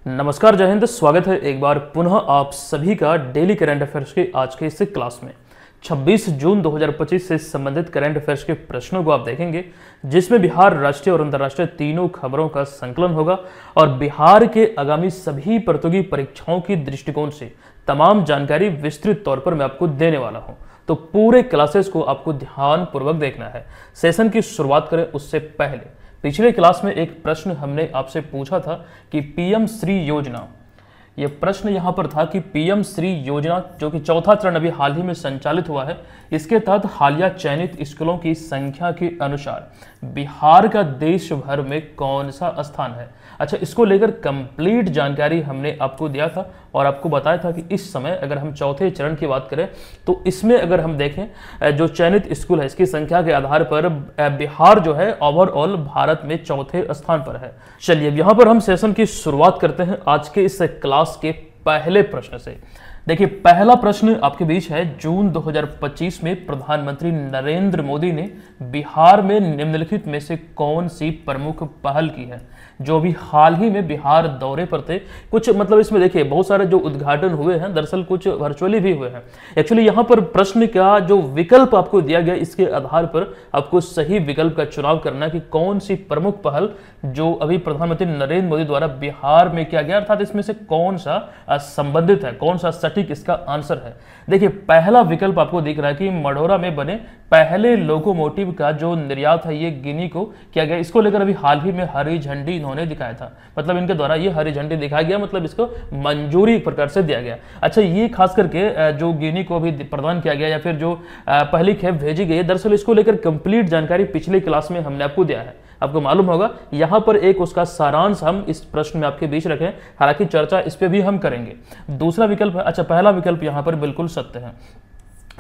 नमस्कार, जय हिंद। स्वागत है एक बार पुनः आप सभी का डेली करंट अफेयर्स के आज के इस क्लास में। 26 जून 2025 से संबंधित करंट अफेयर्स के प्रश्नों को आप देखेंगे, जिसमें बिहार राष्ट्रीय और अंतर्राष्ट्रीय तीनों खबरों का संकलन होगा और बिहार के आगामी सभी प्रतियोगी परीक्षाओं की दृष्टिकोण से तमाम जानकारी विस्तृत तौर पर मैं आपको देने वाला हूं। तो पूरे क्लासेस को आपको ध्यानपूर्वक देखना है। सेशन की शुरुआत करें उससे पहले पिछले क्लास में एक प्रश्न हमने आपसे पूछा था कि पीएम श्री योजना, ये प्रश्न यहां पर था कि पीएम श्री योजना जो कि चौथा चरण अभी हाल ही में संचालित हुआ है, इसके तहत हालिया चयनित स्कूलों की संख्या के अनुसार बिहार का देश भर में कौन सा स्थान है। अच्छा, इसको लेकर कंप्लीट जानकारी हमने आपको दिया था और आपको बताया था कि इस समय अगर हम चौथे चरण की बात करें तो इसमें अगर हम देखें जो चयनित स्कूल है इसकी संख्या के आधार पर बिहार जो है ओवरऑल भारत में चौथे स्थान पर है। चलिए यहाँ पर हम सेशन की शुरुआत करते हैं आज के इस क्लास के पहले प्रश्न से। देखिए, पहला प्रश्न आपके बीच है, जून 2025 में प्रधानमंत्री नरेंद्र मोदी ने बिहार में निम्नलिखित में से कौन सी प्रमुख पहल की है। जो भी हाल ही में बिहार दौरे पर थे, कुछ मतलब इसमें देखिए बहुत सारे जो उद्घाटन हुए हैं, दरअसल कुछ वर्चुअली भी हुए हैं। एक्चुअली यहाँ पर प्रश्न का जो विकल्प आपको दिया गया, इसके आधार पर आपको सही विकल्प का चुनाव करना है कि कौन सी प्रमुख पहल जो अभी प्रधानमंत्री नरेंद्र मोदी द्वारा बिहार में किया गया, अर्थात इसमें से कौन सा संबंधित है, कौन सा सटीक इसका आंसर है। देखिए, पहला विकल्प आपको दिख रहा है कि मढ़ौरा में बने पहले लोकोमोटिव का जो निर्यात है ये गिनी को किया गया। इसको लेकर अभी हाल ही में हरी झंडी इन्होंने दिखाया था, मतलब इनके द्वारा ये हरी झंडी दिखाया गया, मतलब इसको मंजूरी एक प्रकार से दिया गया। अच्छा, ये खास करके जो गिनी को अभी प्रदान किया गया या फिर जो पहली खेप भेजी गई है, दरअसल इसको लेकर कंप्लीट जानकारी पिछले क्लास में हमने आपको दिया है। आपको मालूम होगा यहाँ पर एक उसका सारांश हम इस प्रश्न में आपके बीच रखें, हालांकि चर्चा इस पे भी हम करेंगे। दूसरा विकल्प है, अच्छा पहला विकल्प यहाँ पर बिल्कुल सत्य है।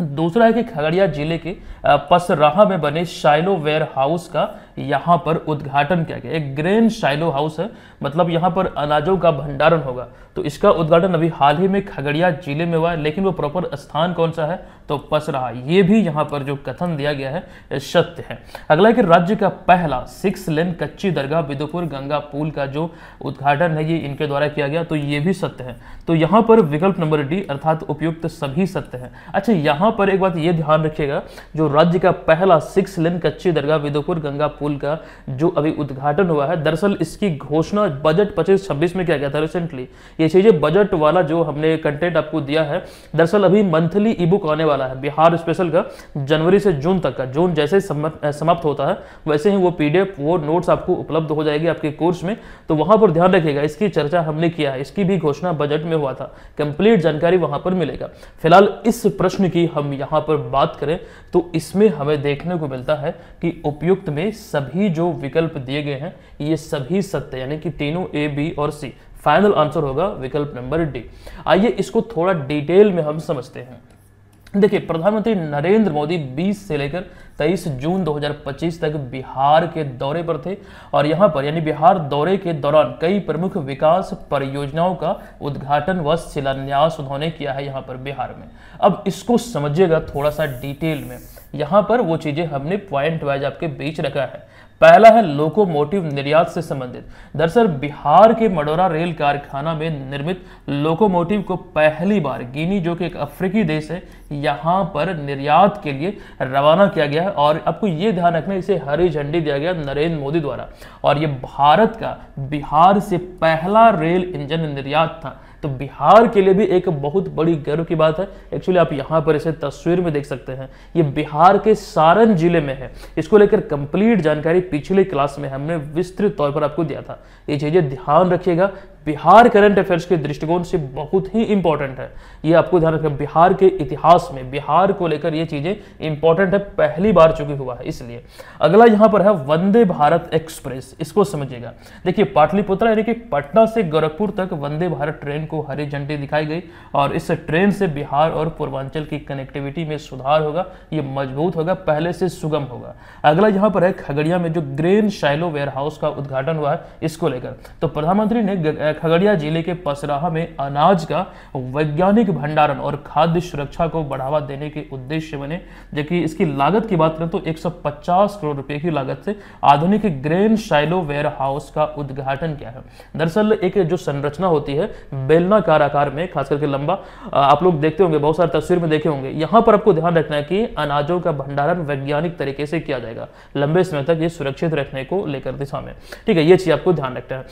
दूसरा है कि खगड़िया जिले के पसराहा में बने शाइलो वेयर हाउस का यहाँ पर उद्घाटन किया गया। एक ग्रेन शाइलो हाउस है, मतलब यहाँ पर अनाजों का भंडारण होगा। तो इसका उद्घाटन अभी हाल ही में खगड़िया जिले में हुआ है, लेकिन वो प्रॉपर स्थान कौन सा है तो पसराहा। ये भी यहाँ पर जो कथन दिया गया है सत्य है। अगला है कि राज्य का पहला 6 लेन कच्ची दरगाह बिदुपुर गंगा पुल का जो उद्घाटन है ये इनके द्वारा किया गया, तो ये भी सत्य है। तो यहाँ पर विकल्प नंबर डी अर्थात उपयुक्त सभी सत्य है। अच्छा, यहाँ पर एक बात ये ध्यान रखिएगा, जो राज्य का पहला 6 लेन कच्ची दरगाह बिदुपुर गंगा पुल का जो अभी उद्घाटन हुआ है, दरअसल इसकी घोषणा बजट 25-26 में किया गया था रिसेंटली। ये चीजें बजट वाला जो हमने कंटेंट आपको दिया है, दरअसल अभी मंथली ई बुक आने वाला है बिहार स्पेशल का, जनवरी से जून तक का। जून जैसे समाप्त होता है वैसे ही वो पीडीएफ, वो नोट्स आपको उपलब्ध हो जाएगी आपके कोर्स में। तो वहां पर ध्यान रखिएगा, इसकी चर्चा हमने किया है, इसकी भी घोषणा बजट में हुआ था, कंप्लीट जानकारी वहां पर मिलेगा। फिलहाल इस प्रश्न की हम यहाँ पर बात करें तो इसमें हमें देखने को मिलता है कि उपयुक्त में सभी जो विकल्प दिए गए हैं ये सभी सत्य, यानी कि तीनों ए, बी और सी। फाइनल आंसर होगा विकल्प नंबर डी। आइए इसको थोड़ा डिटेल में हम समझते हैं। देखिए, प्रधानमंत्री नरेंद्र मोदी 20 से लेकर 23 जून 2025 तक बिहार के दौरे पर थे और यहाँ पर यानी बिहार दौरे के दौरान कई प्रमुख विकास परियोजनाओं का उद्घाटन व शिलान्यास उन्होंने किया है यहाँ पर बिहार में। अब इसको समझिएगा थोड़ा सा डिटेल में, यहाँ पर वो चीजें हमने पॉइंट वाइज आपके बीच रखा है। पहला है लोकोमोटिव निर्यात से संबंधित। दरअसल बिहार के मढ़ौरा रेल कारखाना में निर्मित लोकोमोटिव को पहली बार गिनी, जो कि एक अफ्रीकी देश है, यहाँ पर निर्यात के लिए रवाना किया गया है। और आपको ये ध्यान रखना, इसे हरी झंडी दिया गया नरेंद्र मोदी द्वारा, और ये भारत का बिहार से पहला रेल इंजन निर्यात था। तो बिहार के लिए भी एक बहुत बड़ी गर्व की बात है। एक्चुअली आप यहाँ पर इसे तस्वीर में देख सकते हैं, ये बिहार के सारण जिले में है। इसको लेकर कंप्लीट जानकारी पिछले क्लास में हमने विस्तृत तौर पर आपको दिया था। ये चीजें ध्यान रखिएगा, बिहार करंट अफेयर्स के दृष्टिकोण से बहुत ही इंपॉर्टेंट है। ये आपको ध्यान रखना, बिहार के इतिहास में बिहार को लेकर ये चीजें इंपॉर्टेंट है, पहली बार चुकी हुआ है इसलिए। अगला यहाँ पर है वंदे भारत एक्सप्रेस, इसको समझिएगा। देखिए, पाटलिपुत्रा यानी कि पटना से गोरखपुर तक वंदे भारत ट्रेन को हरी झंडी दिखाई गई और इस ट्रेन से बिहार और पूर्वांचल की कनेक्टिविटी में सुधार होगा, ये मजबूत होगा, पहले से सुगम होगा। अगला यहाँ पर है खगड़िया में जो ग्रेन शाइलो वेयर हाउस का उद्घाटन हुआ है, इसको लेकर तो प्रधानमंत्री ने खगड़िया जिले के पसराहा में अनाज का वैज्ञानिक भंडारण और खाद्य सुरक्षा को बढ़ावा देने के उद्देश्य बने, जबकि इसकी लागत की बात करें तो 150 करोड़ रुपए की लागत से आधुनिक ग्रेन साइलो वेयर हाउस का उद्घाटन किया है। दरअसल एक जो संरचना होती है बेलनाकार आकार में, खास करके लंबा, आप लोग देखते होंगे, बहुत सारी तस्वीर में देखे होंगे। यहाँ पर आपको ध्यान रखना है कि अनाजों का भंडारण वैज्ञानिक तरीके से किया जाएगा, लंबे समय तक ये सुरक्षित रखने को लेकर दिशा में। ठीक है, ये चीज आपको ध्यान रखना है।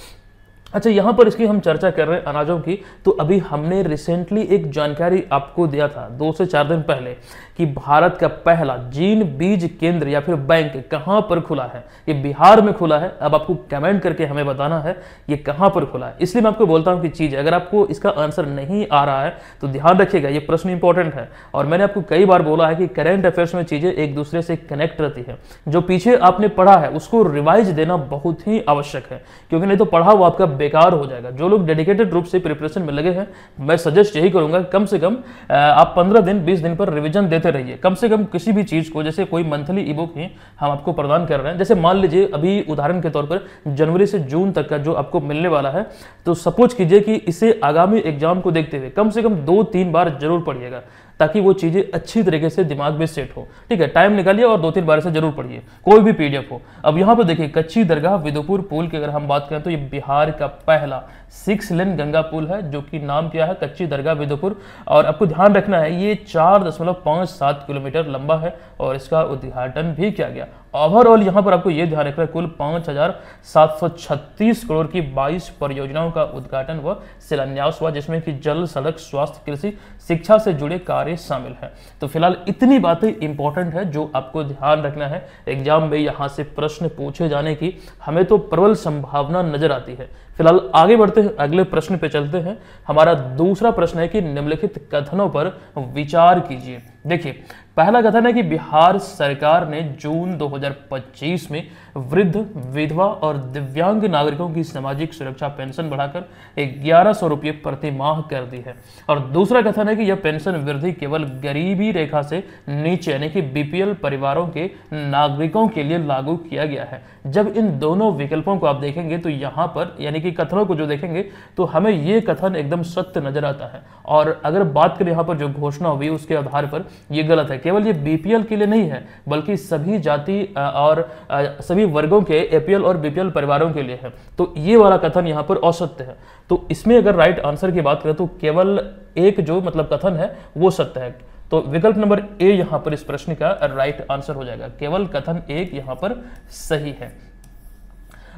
अच्छा, यहाँ पर इसकी हम चर्चा कर रहे हैं अनाजों की, तो अभी हमने रिसेंटली एक जानकारी आपको दिया था 2 से 4 दिन पहले कि भारत का पहला जीन बीज केंद्र या फिर बैंक कहाँ पर खुला है। ये बिहार में खुला है। अब आपको कमेंट करके हमें बताना है ये कहाँ पर खुला है। इसलिए मैं आपको बोलता हूँ कि चीज़ अगर आपको इसका आंसर नहीं आ रहा है तो ध्यान रखिएगा, ये प्रश्न इंपॉर्टेंट है। और मैंने आपको कई बार बोला है कि करेंट अफेयर्स में चीज़ें एक दूसरे से कनेक्ट रहती है। जो पीछे आपने पढ़ा है उसको रिवाइज देना बहुत ही आवश्यक है, क्योंकि नहीं तो पढ़ा वो आपका बेकार हो जाएगा। जो लोग डेडिकेटेड रूप से प्रिपरेशन में लगे हैं, मैं सजेस्ट यही करूंगा कम से कम आप 15 दिन 20 दिन पर रिवीजन देते रहिए। कम से कम किसी भी चीज को, जैसे कोई मंथली ई बुक ही हम आपको प्रदान कर रहे हैं, जैसे मान लीजिए अभी उदाहरण के तौर पर जनवरी से जून तक का जो आपको मिलने वाला है, तो सपोज कीजिए कि इसे आगामी एग्जाम को देखते हुए कम से कम 2-3 बार जरूर पढ़िएगा, ताकि वो चीजें अच्छी तरीके से दिमाग में सेट हो। ठीक है, टाइम निकालिए और 2-3 बार से जरूर पढ़िए, कोई भी पीडीएफ हो। अब यहाँ पर देखिए, कच्ची दरगाह विदुपुर पुल की अगर हम बात करें तो ये बिहार का पहला 6 लेन गंगा पुल है, जो कि नाम क्या है, कच्ची दरगाह विदुपुर। और आपको ध्यान रखना है ये 4.57 किलोमीटर लंबा है और इसका उद्घाटन भी किया गया। ओवरऑल यहाँ पर आपको ये ध्यान रखना है कुल 5,736 करोड़ की 22 परियोजनाओं का उद्घाटन व शिलान्यास हुआ, जिसमें कि जल, सड़क, स्वास्थ्य, कृषि, शिक्षा से जुड़े कार्य शामिल है। तो फिलहाल इतनी बातें इंपॉर्टेंट है जो आपको ध्यान रखना है। एग्जाम में यहाँ से प्रश्न पूछे जाने की हमें तो प्रबल संभावना नजर आती है। फिलहाल आगे बढ़ते हैं, अगले प्रश्न पे चलते हैं। हमारा दूसरा प्रश्न है कि निम्नलिखित कथनों पर विचार कीजिए। देखिए, पहला कथन है कि बिहार सरकार ने जून 2025 में वृद्ध, विधवा और दिव्यांग नागरिकों की सामाजिक सुरक्षा पेंशन बढ़ाकर 1100 रुपये प्रति माह कर दी है। और दूसरा कथन है कि यह पेंशन वृद्धि केवल गरीबी रेखा से नीचे यानी कि बीपीएल परिवारों के नागरिकों के लिए लागू किया गया है। जब इन दोनों विकल्पों को आप देखेंगे तो यहाँ पर यानी कि कथनों को जो देखेंगे तो हमें ये कथन एकदम सत्य नजर आता है। और अगर बात करें यहाँ पर जो घोषणा हुई उसके आधार पर ये गलत है। केवल ये बीपीएल के लिए नहीं है, बल्कि सभी जाति और सभी वर्गों के एपीएल और बीपीएल परिवारों के लिए है। तो ये वाला कथन यहाँ पर असत्य है। तो इसमें अगर राइट आंसर की बात करें तो केवल एक जो मतलब कथन है वो सत्य है। तो विकल्प नंबर ए यहाँ पर इस प्रश्न का राइट आंसर हो जाएगा। केवल कथन एक यहाँ पर सही है।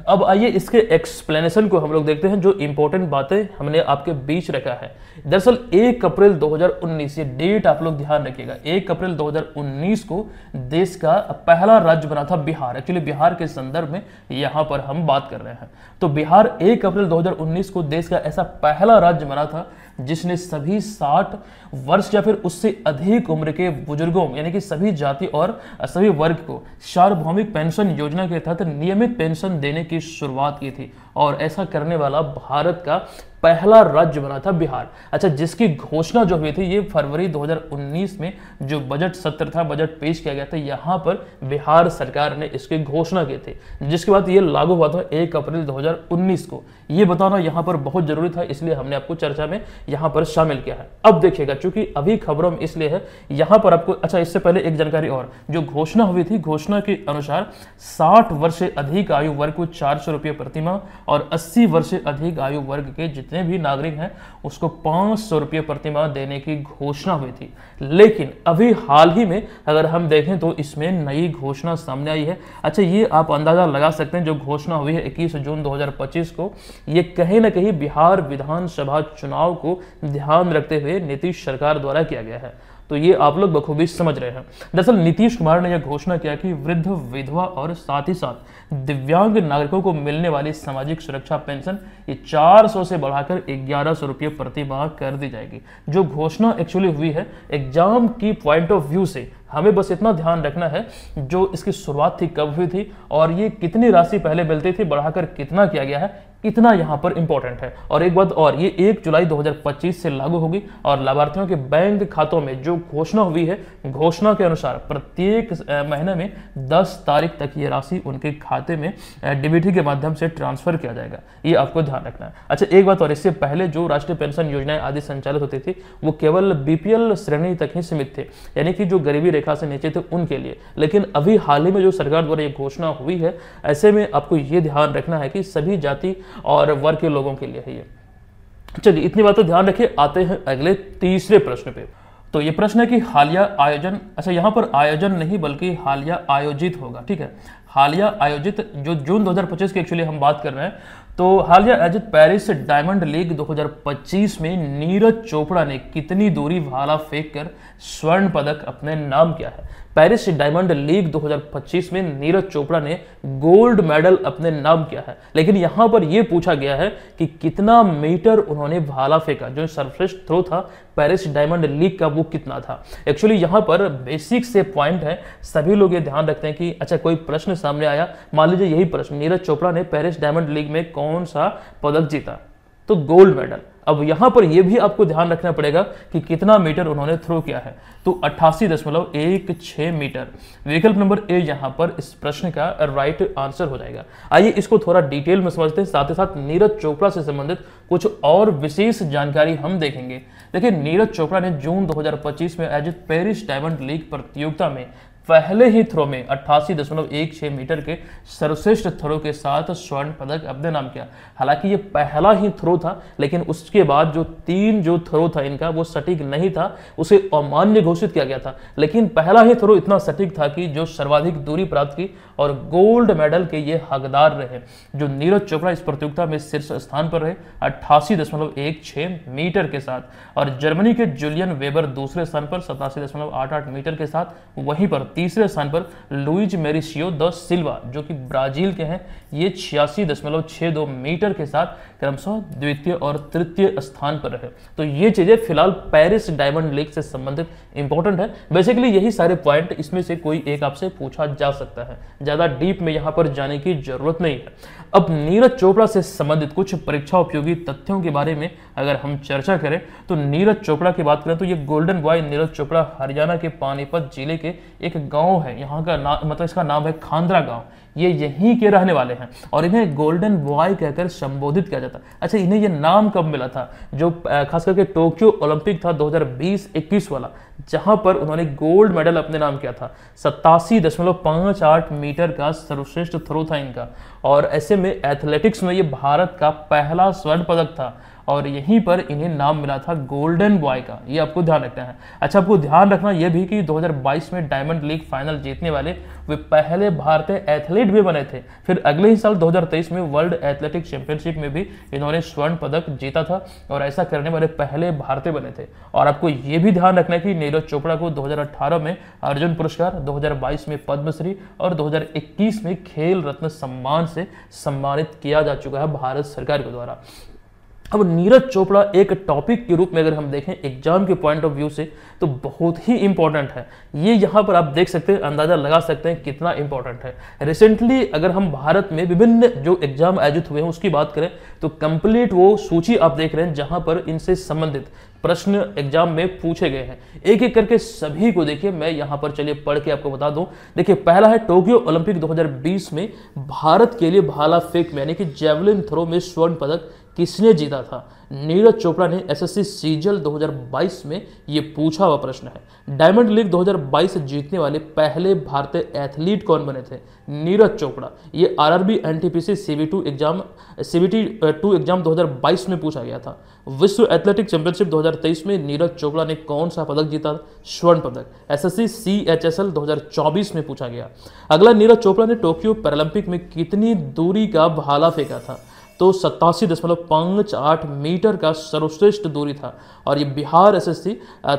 अब आइए इसके एक्सप्लेनेशन को हम लोग देखते हैं, जो इंपॉर्टेंट बातें हमने आपके बीच रखा है। दरअसल 1 अप्रैल 2019, ये डेट आप लोग ध्यान रखिएगा, 1 अप्रैल 2019 को देश का पहला राज्य बना था बिहार। एक्चुअली बिहार के संदर्भ में यहाँ पर हम बात कर रहे हैं। तो बिहार 1 अप्रैल 2019 को देश का ऐसा पहला राज्य बना था जिसने सभी 60 वर्ष या फिर उससे अधिक उम्र के बुजुर्गों यानी कि सभी जाति और सभी वर्ग को सार्वभौमिक पेंशन योजना के तहत नियमित पेंशन देने की शुरुआत की थी। और ऐसा करने वाला भारत का पहला राज्य बना था बिहार। अच्छा, जिसकी घोषणा जो हुई थी ये फरवरी 2019 में जो बजट सत्र था, बजट पेश किया गया था, यहाँ पर बिहार सरकार ने इसकी घोषणा की थी, जिसके बाद ये लागू हुआ था 1 अप्रैल 2019 को। ये बताना यहाँ पर बहुत जरूरी था, इसलिए हमने आपको चर्चा में यहाँ पर शामिल किया है। अब देखिएगा, चूंकि अभी खबरों में इसलिए है यहाँ पर आपको, अच्छा इससे पहले एक जानकारी और, जो घोषणा हुई थी, घोषणा के अनुसार 60 वर्ष से अधिक आयु वर्ग को 400 रुपये प्रति माह और 80 वर्ष से अधिक आयु वर्ग के जितने भी नागरिक हैं उसको 500 रुपये प्रति माह देने की घोषणा हुई थी। लेकिन अभी हाल ही में अगर हम देखें तो इसमें नई घोषणा सामने आई है। अच्छा, ये आप अंदाजा लगा सकते हैं, जो घोषणा हुई है 21 जून 2025 को, ये कहीं ना कहीं बिहार विधानसभा चुनाव को ध्यान रखते हुए नीतीश सरकार द्वारा किया गया है। तो ये आप लोग बखूबी समझ रहे हैं। दरअसल नीतीश कुमार ने यह घोषणा किया कि वृद्ध, विधवा और साथ ही साथ दिव्यांग नागरिकों को मिलने वाली सामाजिक सुरक्षा पेंशन ये 400 से बढ़ाकर 1100 रुपये प्रति माह कर दी जाएगी। जो घोषणा एक्चुअली हुई है एग्जाम की पॉइंट ऑफ व्यू से, हमें बस इतना ध्यान रखना है जो इसकी शुरुआत थी कब हुई थी और ये कितनी राशि पहले मिलती थी बढ़ाकर कितना किया गया है, इतना यहाँ पर इंपॉर्टेंट है। और एक बात और, ये 1 जुलाई 2025 से लागू होगी और लाभार्थियों के बैंक खातों में जो घोषणा हुई है, घोषणा के अनुसार प्रत्येक महीने में 10 तारीख तक ये राशि उनके खाते में डीबीटी के माध्यम से ट्रांसफर किया जाएगा। ये आपको ध्यान रखना है। अच्छा, एक बात और, इससे पहले जो राष्ट्रीय पेंशन योजनाएं आदि संचालित होती थी वो केवल बीपीएल श्रेणी तक ही सीमित थे, यानी कि जो गरीबी रेखा से नीचे थे उनके लिए। लेकिन अभी हाल ही में जो सरकार द्वारा ये घोषणा हुई है, ऐसे में आपको ये ध्यान रखना है कि सभी जाति और वर्ग के लोगों के लिए है ये। चलिए, इतनी बात तो ध्यान रखिए। आते हैं अगले तीसरे प्रश्न पे। तो ये प्रश्न है कि हालिया आयोजन, अच्छा यहाँ पर आयोजन नहीं बल्कि हालिया आयोजित होगा, ठीक है। हालिया आयोजित जो जून 2025 की एक्चुअली हम बात कर रहे हैं, तो हालिया आयोजित पेरिस डायमंड लीग 2025 में नीरज चोपड़ा ने कितनी दूरी भाला फेंक कर स्वर्ण पदक अपने नाम किया है। पेरिस डायमंड लीग 2025 में नीरज चोपड़ा ने गोल्ड मेडल अपने नाम किया है, लेकिन यहां पर यह पूछा गया है कि कितना मीटर उन्होंने भाला फेंका। जो सर्वश्रेष्ठ थ्रो था पेरिस डायमंड लीग का, वो कितना था। एक्चुअली यहां पर बेसिक से पॉइंट है, सभी लोग ये ध्यान रखते हैं कि अच्छा कोई प्रश्न सामने आया, मान लीजिए यही प्रश्न, नीरज चोपड़ा ने पेरिस डायमंड लीग में कौन सा पदक जीता, तो गोल्ड मेडल। अब यहां पर यह भी आपको ध्यान रखना पड़ेगा कि कितना मीटर उन्होंने थ्रो किया है, तो 88.16 मीटर। विकल्प नंबर ए यहां पर इस प्रश्न का राइट आंसर हो जाएगा। आइए इसको थोड़ा डिटेल में समझते हैं, साथ ही साथ नीरज चोपड़ा से संबंधित कुछ और विशेष जानकारी हम देखेंगे। देखिए, नीरज चोपड़ा ने जून 2025 में आयोजित पेरिस डायमंड लीग प्रतियोगिता में पहले ही थ्रो में 88.16 मीटर के सर्वश्रेष्ठ थ्रो के साथ स्वर्ण पदक अपने नाम किया। हालांकि ये पहला ही थ्रो था, लेकिन उसके बाद जो 3 थ्रो था इनका वो सटीक नहीं था, उसे अमान्य घोषित किया गया था। लेकिन पहला ही थ्रो इतना सटीक था कि जो सर्वाधिक दूरी प्राप्त की और गोल्ड मेडल के ये हकदार रहे। जो नीरज चोपड़ा इस प्रतियोगिता में शीर्ष स्थान पर रहे 88.16 मीटर के साथ, और जर्मनी के जूलियन वेबर दूसरे स्थान पर 87.88 मीटर के साथ। वहीं पर तीसरे स्थान पर लुइज मेरिसियो द सिल्वा जो कि ब्राजील के हैं, ये 86.62 मीटर के साथ क्रमशः द्वितीय और तृतीय स्थान पर रहे। तो ये चीजें फिलहाल पेरिस डायमंड लीग से संबंधित इंपॉर्टेंट है। बेसिकली यही सारे पॉइंट, इसमें से कोई एक आपसे पूछा जा सकता है, ज्यादा डीप में यहां पर जाने की जरूरत नहीं है। अब नीरज चोपड़ा से संबंधित कुछ परीक्षा उपयोगी तथ्यों के बारे में अगर हम चर्चा करें, तो नीरज चोपड़ा की बात करें तो ये गोल्डन बॉय नीरज चोपड़ा हरियाणा के पानीपत जिले के एक गांव है, यहाँ का नाम मतलब इसका नाम है खांद्रा गांव। ये यहीं के रहने वाले हैं और इन्हें गोल्डन बॉय कहकर संबोधित किया जाता है। अच्छा, इन्हें ये नाम कब मिला था? जो खास करके टोक्यो ओलंपिक था 2020-21 वाला, जहां पर उन्होंने गोल्ड मेडल अपने नाम किया था। 87.58 मीटर का सर्वश्रेष्ठ थ्रो था इनका, और ऐसे में एथलेटिक्स में ये भारत का पहला स्वर्ण पदक था और यहीं पर इन्हें नाम मिला था गोल्डन बॉय का। ये आपको ध्यान रखना है। अच्छा, आपको ध्यान रखना यह भी कि 2022 में डायमंड लीग फाइनल जीतने वाले वे पहले भारतीय एथलीट भी बने थे। फिर अगले ही साल 2023 में वर्ल्ड एथलेटिक चैंपियनशिप में भी इन्होंने स्वर्ण पदक जीता था और ऐसा करने वाले पहले भारतीय बने थे। और आपको ये भी ध्यान रखना है कि नीरज चोपड़ा को 2018 में अर्जुन पुरस्कार, 2022 में पद्मश्री और 2021 में खेल रत्न सम्मान से सम्मानित किया जा चुका है भारत सरकार के द्वारा। अब नीरज चोपड़ा एक टॉपिक के रूप में अगर हम देखें एग्जाम के पॉइंट ऑफ व्यू से तो बहुत ही इंपॉर्टेंट है। ये यहाँ पर आप देख सकते हैं, अंदाजा लगा सकते हैं कितना इंपॉर्टेंट है। रिसेंटली अगर हम भारत में विभिन्न जो एग्जाम आयोजित हुए हैं उसकी बात करें तो कंप्लीट वो सूची आप देख रहे हैं जहां पर इनसे संबंधित प्रश्न एग्जाम में पूछे गए हैं। एक एक करके सभी को देखिए, मैं यहां पर चलिए पढ़ के आपको बता दूं। देखिए, पहला है टोक्यो ओलंपिक 2020 में भारत के लिए भाला फेंक में यानी कि जेवलिन थ्रो में स्वर्ण पदक किसने जीता था? नीरज चोपड़ा ने। एसएससी सीजल 2022 में ये पूछा हुआ प्रश्न है। डायमंड लीग 2022 जीतने वाले पहले भारतीय एथलीट कौन बने थे? नीरज चोपड़ा। ये RRB NTPC CBT two exam 2022 में पूछा गया था। विश्व एथलेटिक चैंपियनशिप 2023 में नीरज चोपड़ा ने कौन सा पदक जीता? स्वर्ण पदक। एसएससी सीएचएसएल 2024 में पूछा गया। अगला, नीरज चोपड़ा ने टोक्यो पैरालंपिक में कितनी दूरी का भाला फेंका था? तो 87.58 मीटर का सर्वश्रेष्ठ दूरी था और ये Bihar SSC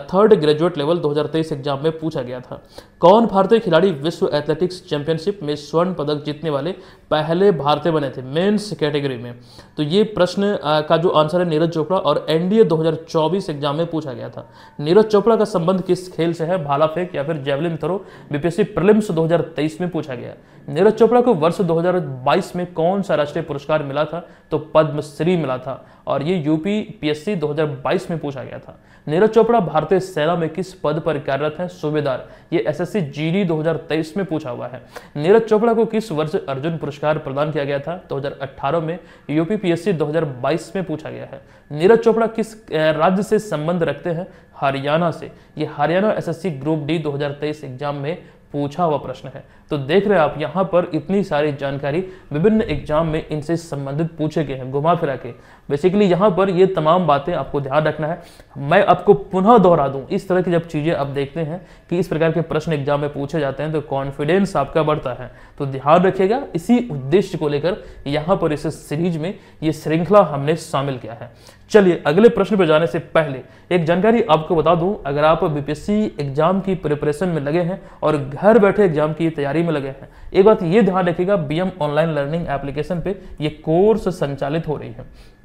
third graduate level 2023 exam में पूछा गया था। कौन भारतीय खिलाड़ी विश्व एथलेटिक्स चैंपियनशिप में स्वर्ण पदक जीतने वाले पहले भारतीय बने थे मेंस कैटेगरी में। तो ये प्रश्न का जो आंसर है नीरज चोपड़ा, और एनडीए 2024 एग्जाम में पूछा गया था। नीरज चोपड़ा का संबंध किस खेल से है, भाला फेंक या फिर जेवलिन थ्रो, बीपीएससी प्रीलिम्स 2023 में पूछा गया। नीरज चोपड़ा को वर्ष 2022 में कौन सा राष्ट्रीय पुरस्कार मिला था, तो पद्मश्री मिला था, और ये यूपी पीएससी 2022 में पूछा गया था। नीरज चोपड़ा भारतीय सेना में किस पद पर कार्यरत हैं, सूबेदार, ये एसएससी जीडी 2023 में पूछा हुआ है। नीरज चोपड़ा को किस वर्ष अर्जुन पुरस्कार प्रदान किया गया था, 2018 में, यूपी पीएससी 2022 में पूछा गया है। नीरज चोपड़ा किस राज्य से संबंध रखते हैं, हरियाणा से, ये Haryana SSC group D 2023 exam में पूछा हुआ प्रश्न है। तो देख रहे हैं आप यहाँ पर इतनी सारी जानकारी विभिन्न एग्जाम में इनसे संबंधित पूछे गए हैं घुमा फिरा के। बेसिकली यहाँ पर ये तमाम बातें आपको ध्यान रखना है। मैं आपको पुनः दोहरा दूं, इस तरह की जब चीजें आप देखते हैं कि इस प्रकार के प्रश्न एग्जाम में पूछे जाते हैं तो कॉन्फिडेंस आपका बढ़ता है। तो ध्यान रखिएगा, इसी उद्देश्य को लेकर यहाँ पर इस सीरीज में ये श्रृंखला हमने शामिल किया है। चलिए अगले प्रश्न पर जाने से पहले एक जानकारी आपको बता दूं, अगर आप बीपीएससी एग्जाम की प्रिपरेशन में लगे हैं और घर बैठे एग्जाम की तैयारी में लगे हैं, एक बात ये ध्यान रखिएगा, बीएम ऑनलाइन लर्निंग एप्लीकेशन पे ये कोर्स संचालित हो रही है।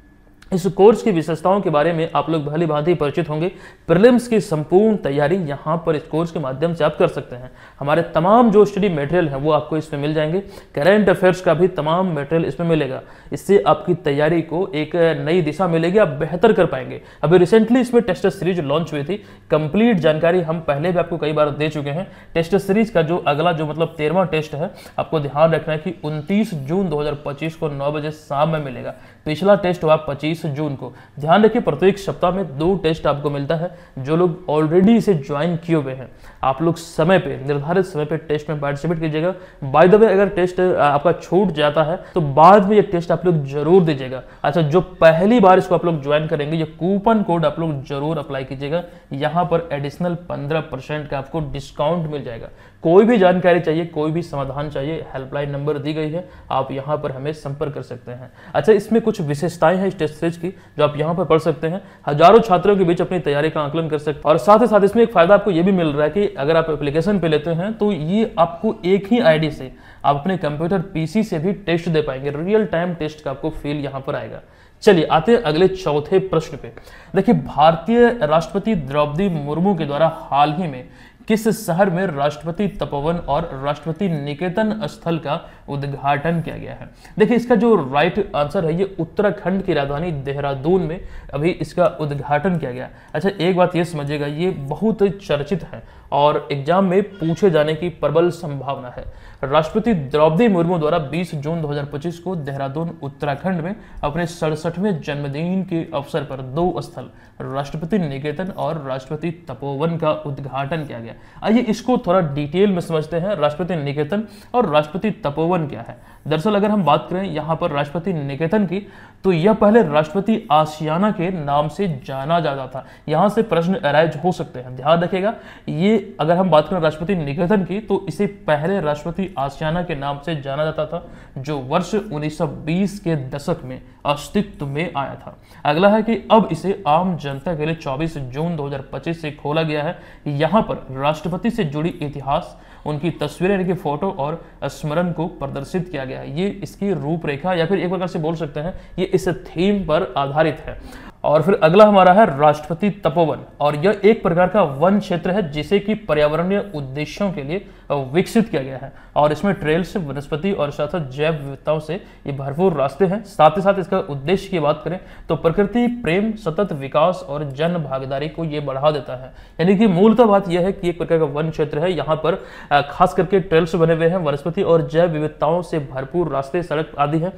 इस कोर्स की विशेषताओं के बारे में आप लोग भली भांति परिचित होंगे। प्रीलिम्स की संपूर्ण तैयारी यहाँ पर इस कोर्स के माध्यम से आप कर सकते हैं। हमारे तमाम जो स्टडी मटेरियल है वो आपको इसमें मिल जाएंगे। करंट अफेयर्स का भी तमाम मटेरियल इसमें मिलेगा। इससे आपकी तैयारी को एक नई दिशा मिलेगी, आप बेहतर कर पाएंगे। अभी रिसेंटली इसमें टेस्ट सीरीज लॉन्च हुई थी। कंप्लीट जानकारी हम पहले भी आपको कई बार दे चुके हैं। टेस्ट सीरीज का जो अगला जो मतलब 13वां टेस्ट है, आपको ध्यान रखना है कि 29 जून 2025 को 9 बजे शाम में मिलेगा। पिछला टेस्ट हुआ 25 जून को। ध्यान रखिए, प्रत्येक सप्ताह में 2 टेस्ट आपको मिलता है। जो लोग ऑलरेडी इसे ज्वाइन किए हुए हैं, आप लोग समय पे, निर्धारित समय पे टेस्ट में पार्टिसिपेट कीजिएगा। बाय द वे, अगर टेस्ट आपका छूट जाता है तो बाद में ये टेस्ट आप लोग जरूर दीजिएगा। अच्छा, जो पहली बार इसको आप लोग ज्वाइन करेंगे, ये कूपन कोड आप लोग जरूर अप्लाई कीजिएगा। यहाँ पर एडिशनल 15% का आपको डिस्काउंट मिल जाएगा। कोई भी जानकारी चाहिए, कोई भी समाधान चाहिए, हेल्पलाइन नंबर दी गई है, आप यहाँ पर हमें संपर्क कर सकते हैं। अच्छा, इसमें कुछ विशेषताएं हैं इस टेस्ट सीरीज की जो आप यहाँ पर पढ़ सकते हैं। हजारों छात्रों के बीच अपनी तैयारी का आकलन कर सकते हैं, और साथ ही साथ इसमें एक फायदा आपको ये भी मिल रहा है कि अगर आप एप्लीकेशन पे लेते हैं तो ये आपको एक ही आईडी से आप अपने कंप्यूटर पीसी से भी टेस्ट दे पाएंगे। रियल टाइम टेस्ट का आपको फील यहाँ पर आएगा। चलिए आते हैं अगले चौथे प्रश्न पे। देखिए, भारतीय राष्ट्रपति द्रौपदी मुर्मू के द्वारा हाल ही में किस शहर में राष्ट्रपति तपोवन और राष्ट्रपति निकेतन स्थल का उद्घाटन किया गया है? देखिए, इसका जो राइट आंसर है, ये उत्तराखंड की राजधानी देहरादून में अभी इसका उद्घाटन किया गया। अच्छा, एक बात ये समझिएगा, ये बहुत चर्चित है और एग्जाम में पूछे जाने की प्रबल संभावना है। राष्ट्रपति द्रौपदी मुर्मू द्वारा 20 जून 2025 को देहरादून उत्तराखंड में अपने 67वें जन्मदिन के अवसर पर 2 स्थल, राष्ट्रपति निकेतन और राष्ट्रपति तपोवन का उद्घाटन किया गया। आइए इसको थोड़ा डिटेल में समझते हैं। राष्ट्रपति निकेतन और राष्ट्रपति तपोवन क्या है? दरअसल अगर हम बात करें यहाँ पर राष्ट्रपति निकेतन की, तो यह पहले राष्ट्रपति आशियाना के नाम से जाना जाता था। यहाँ से प्रश्न अराइज हो सकते हैं, ध्यान रखिएगा। ये अगर हम बात करें राष्ट्रपति निकेतन की, तो इसे पहले राष्ट्रपति आशियाना के नाम से जाना जाता था, जो वर्ष 1920 के दशक में अस्तित्व में आया था। अगला है कि अब इसे आम जनता के लिए 24 जून 2025 से खोला गया है। यहाँ पर राष्ट्रपति से जुड़ी इतिहास, उनकी तस्वीरें यानी कि फोटो और स्मरण को प्रदर्शित किया गया है। ये इसकी रूपरेखा या फिर एक प्रकार से बोल सकते हैं ये इस थीम पर आधारित है। और फिर अगला हमारा है राष्ट्रपति तपोवन, और यह एक प्रकार का वन क्षेत्र है जिसे कि पर्यावरणीय उद्देश्यों के लिए विकसित किया गया है, और इसमें ट्रेल्स, वनस्पति और साथ जैव विविधताओं से ये भरपूर रास्ते हैं। साथ ही साथ इसका उद्देश्य की बात करें तो प्रकृति प्रेम, सतत विकास और जन भागीदारी को ये बढ़ा देता है। यानी कि मूलतः बात यह है कि एक प्रकार का वन क्षेत्र है। यहाँ पर खास करके ट्रेल्स बने हुए हैं, वनस्पति और जैव विविधताओं से भरपूर रास्ते, सड़क आदि है।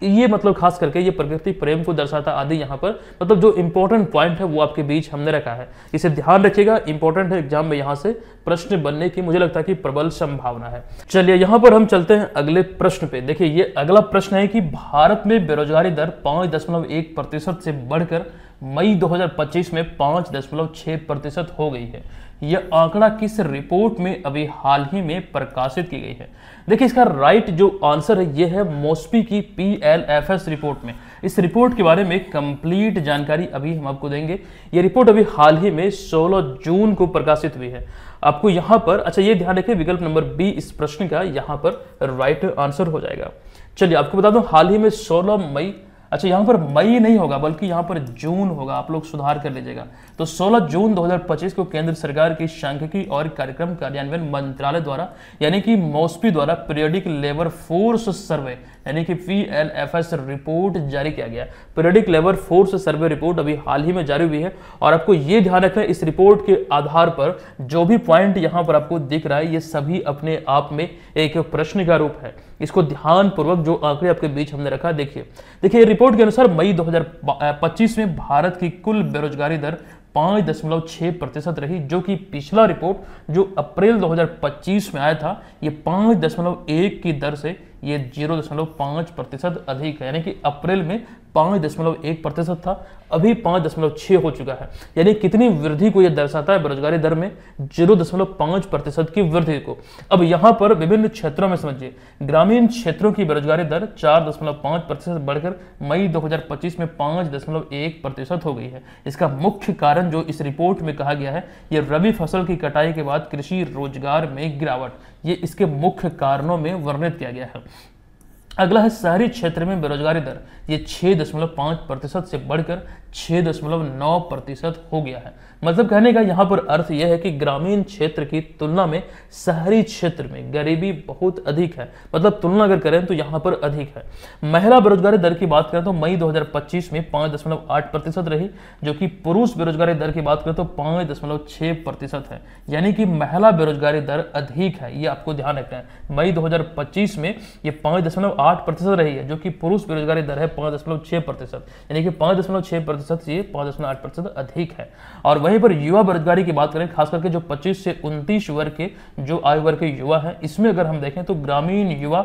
ये मतलब खास करके ये प्रकृति प्रेम को दर्शाता आदि। यहाँ पर मतलब जो इंपॉर्टेंट पॉइंट है वो आपके बीच हमने रखा है, इसे ध्यान रखिएगा, इंपॉर्टेंट है। एग्जाम में यहाँ से प्रश्न बनने की मुझे लगता है कि प्रबल संभावना है। चलिए यहाँ पर हम चलते हैं अगले प्रश्न पे। देखिए, ये अगला प्रश्न है कि भारत में बेरोजगारी दर 5.1% से बढ़कर मई 2025 में 5.6% हो गई है। यह आंकड़ा किस रिपोर्ट में अभी हाल ही में प्रकाशित की गई है? देखिए, इसका राइट जो आंसर है ये है मॉस्पी की PLFS रिपोर्ट में। इस रिपोर्ट के बारे में कंप्लीट जानकारी अभी हम आपको देंगे। ये रिपोर्ट अभी हाल ही में 16 जून को प्रकाशित हुई है। आपको यहाँ पर अच्छा ये ध्यान रखिए, विकल्प नंबर बी इस प्रश्न का यहाँ पर राइट आंसर हो जाएगा। चलिए आपको बता दूं, हाल ही में 16 मई, अच्छा यहाँ पर मई नहीं होगा बल्कि यहाँ पर जून होगा, आप लोग सुधार कर लीजिएगा। तो 16 जून 2025 को केंद्र सरकार की सांख्यिकी और कार्यक्रम कार्यान्वयन मंत्रालय द्वारा यानी कि मॉस्पी द्वारा पीरियडिक लेबर फोर्स सर्वे यानी कि PLFS रिपोर्ट जारी किया गया। Periodic labour force survey report अभी हाल ही में जारी हुई है और आपको ये ध्यान रखना है, इस रिपोर्ट के आधार पर जो भी पॉइंट यहाँ पर आपको दिख रहा है ये सभी अपने आप में एक प्रश्न का रूप है। इसको ध्यानपूर्वक जो आंकड़े आपके बीच हमने रखा, देखिए रिपोर्ट के अनुसार मई 2025 में भारत की कुल बेरोजगारी दर 5.6% रही, जो कि पिछला रिपोर्ट जो अप्रैल 2025 में आया था ये 5.1 की दर से ये 0.5% अधिक है। यानी कि अप्रैल में 5.1% था, अभी 5.6 हो चुका है। यानी कितनी वृद्धि को यह दर्शाता है बेरोजगारी दर में, 0.5% की वृद्धि को। अब यहाँ पर विभिन्न क्षेत्रों में समझिए, ग्रामीण क्षेत्रों की बेरोजगारी दर 4.5% बढ़कर मई 2025 में 5.1% हो गई है। इसका मुख्य कारण जो इस रिपोर्ट में कहा गया है, ये रबी फसल की कटाई के बाद कृषि रोजगार में गिरावट, ये इसके मुख्य कारणों में वर्णित किया गया है। अगला है शहरी क्षेत्र में बेरोजगारी दर, ये 6.5% से बढ़कर 6.9% हो गया है। मतलब कहने का यहाँ पर अर्थ यह है कि ग्रामीण क्षेत्र की तुलना में शहरी क्षेत्र में गरीबी बहुत अधिक है। मतलब तुलना अगर करें तो यहाँ पर अधिक है। महिला बेरोजगारी दर की बात करें तो मई 2025 में 5.8% रही, जो कि पुरुष बेरोजगारी दर की बात करें तो 5.6% है। यानी कि महिला बेरोजगारी दर अधिक है, ये आपको ध्यान रखना है। मई 2025 में ये 5.8% रही है, जो कि पुरुष बेरोजगारी दर है 5.6%, यानी कि 5.6% से 5.8% अधिक है। और वहीं पर युवा बेरोजगारी की बात करें, खास करके जो 25 से 29 वर्ग के जो आयु वर्ग के युवा हैं, इसमें अगर हम देखें तो ग्रामीण युवा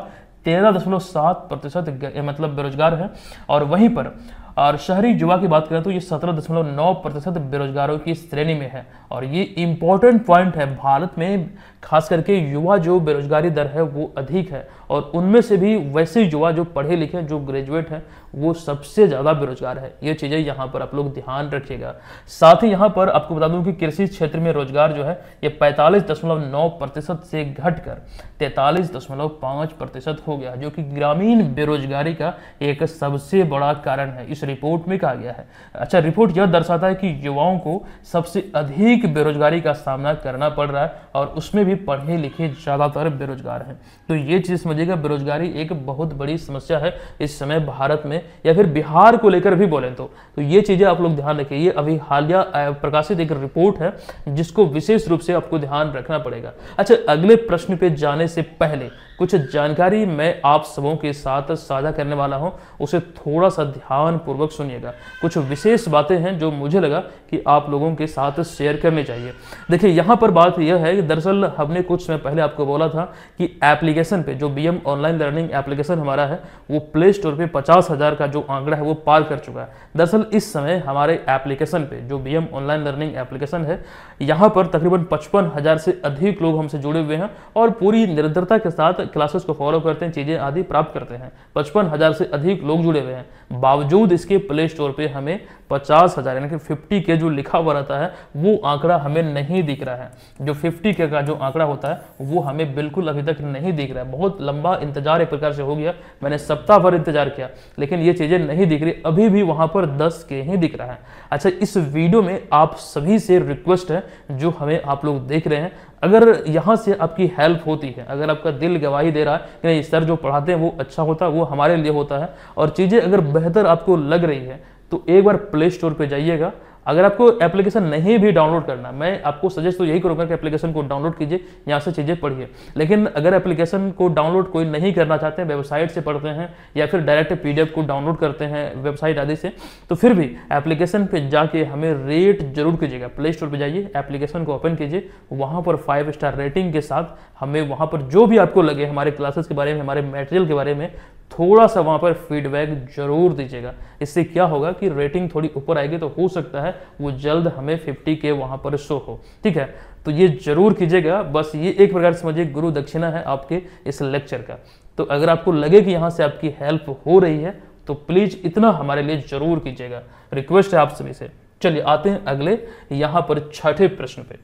13.7% मतलब बेरोजगार है। और वहीं पर और शहरी युवा की बात करें तो ये 17.9% बेरोजगारों की श्रेणी में है। और ये इंपॉर्टेंट पॉइंट है, भारत में खास करके युवा जो बेरोजगारी दर है वो अधिक है, और उनमें से भी वैसे युवा जो पढ़े लिखे जो ग्रेजुएट हैं वो सबसे ज़्यादा बेरोजगार है। ये चीज़ें यहाँ पर आप लोग ध्यान रखिएगा। साथ ही यहाँ पर आपको बता दूं कि कृषि क्षेत्र में रोजगार जो है ये 45.9% से घटकर 43.5% हो गया, जो कि ग्रामीण बेरोजगारी का एक सबसे बड़ा कारण है, इस रिपोर्ट में कहा गया है। अच्छा, रिपोर्ट यह दर्शाता है कि युवाओं को सबसे अधिक बेरोजगारी का सामना करना पड़ रहा है, और उसमें भी पढ़े लिखे ज़्यादातर बेरोजगार हैं। तो ये चीज़ समझिएगा, बेरोजगारी एक बहुत बड़ी समस्या है इस समय भारत में, या फिर बिहार को लेकर भी बोलें तो ये चीज़ें आप लोग ध्यान रखिए। ये अभी हालिया प्रकाशित एक रिपोर्ट है जिसको विशेष रूप से आपको ध्यान रखना पड़ेगा। अच्छा, अगले प्रश्न पे जाने से पहले कुछ जानकारी मैं आप सबों के साथ साझा करने वाला हूं, उसे थोड़ा सा ध्यान पूर्वक सुनिएगा। कुछ विशेष बातें हैं जो मुझे लगा कि आप लोगों के साथ शेयर करनी चाहिए। देखिए, यहाँ पर बात यह है कि दरअसल हमने कुछ समय पहले आपको बोला था कि एप्लीकेशन पे जो BM ऑनलाइन लर्निंग एप्लीकेशन हमारा है वो प्ले स्टोर पे 50,000 का जो आंकड़ा है वो पार कर चुका है। दरअसल इस समय हमारे एप्लीकेशन पे जो BM ऑनलाइन लर्निंग एप्लीकेशन है, यहाँ पर तकरीबन 55,000 से अधिक लोग हमसे जुड़े हुए हैं और पूरी निरंतरता के साथ क्लासेस को फॉलो करते हैं, चीज़ें आदि प्राप्त करते हैं। 55,000 से अधिक लोग जुड़े हुए हैं। बावजूद इसके प्ले स्टोर पे हमें 50,000 यानी कि 50K जो लिखा हुआ रहता है वो आंकड़ा हमें नहीं दिख रहा है। जो 50K का जो आंकड़ा होता है वो हमें बिल्कुल अभी तक नहीं दिख रहा है। बहुत लंबा इंतजार एक प्रकार से हो गया, मैंने सप्ताह भर इंतजार किया, लेकिन ये चीज़ें नहीं दिख रही। अभी भी वहाँ पर 10K ही दिख रहा है। अच्छा, इस वीडियो में आप सभी से रिक्वेस्ट है, जो हमें आप लोग देख रहे हैं, अगर यहाँ से आपकी हेल्प होती है, अगर आपका दिल गवाही दे रहा है कि नहीं सर जो पढ़ाते हैं वो अच्छा होता है, वो हमारे लिए होता है, और चीज़ें अगर बेहतर आपको लग रही है, तो एक बार प्ले स्टोर पे जाइएगा। अगर आपको एप्लीकेशन नहीं भी डाउनलोड करना, मैं आपको सजेस्ट तो यही करूँगा कि एप्लीकेशन को डाउनलोड कीजिए, यहाँ से चीज़ें पढ़िए। लेकिन अगर एप्लीकेशन को डाउनलोड कोई नहीं करना चाहते हैं, वेबसाइट से पढ़ते हैं या फिर डायरेक्ट PDF को डाउनलोड करते हैं वेबसाइट आदि से, तो फिर भी एप्लीकेशन पे जाके हमें रेट जरूर कीजिएगा। प्ले स्टोर पर जाइए, एप्लीकेशन को ओपन कीजिए, वहाँ पर 5 स्टार रेटिंग के साथ हमें वहाँ पर जो भी आपको लगे हमारे क्लासेस के बारे में, हमारे मटेरियल के बारे में, थोड़ा सा वहाँ पर फीडबैक जरूर दीजिएगा। इससे क्या होगा कि रेटिंग थोड़ी ऊपर आएगी, तो हो सकता है वो जल्द हमें 50K वहाँ पर शो हो। ठीक है, तो ये जरूर कीजिएगा। बस ये एक प्रकार से समझिए गुरु दक्षिणा है आपके इस लेक्चर का। तो अगर आपको लगे कि यहाँ से आपकी हेल्प हो रही है तो प्लीज इतना हमारे लिए जरूर कीजिएगा, रिक्वेस्ट है आप सभी से। चलिए आते हैं अगले यहाँ पर छठे प्रश्न पे।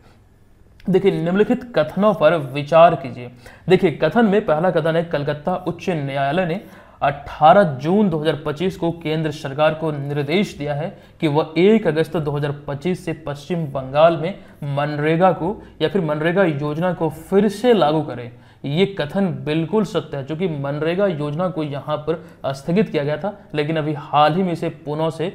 देखिए, निम्नलिखित कथनों पर विचार कीजिए। देखिए, कथन में पहला कथन है, कलकत्ता उच्च न्यायालय ने 18 जून 2025 को केंद्र सरकार को निर्देश दिया है कि वह 1 अगस्त 2025 से पश्चिम बंगाल में मनरेगा को या फिर मनरेगा योजना को फिर से लागू करे। ये कथन बिल्कुल सत्य है, क्योंकि मनरेगा योजना को यहाँ पर स्थगित किया गया था, लेकिन अभी हाल ही में इसे पुनः से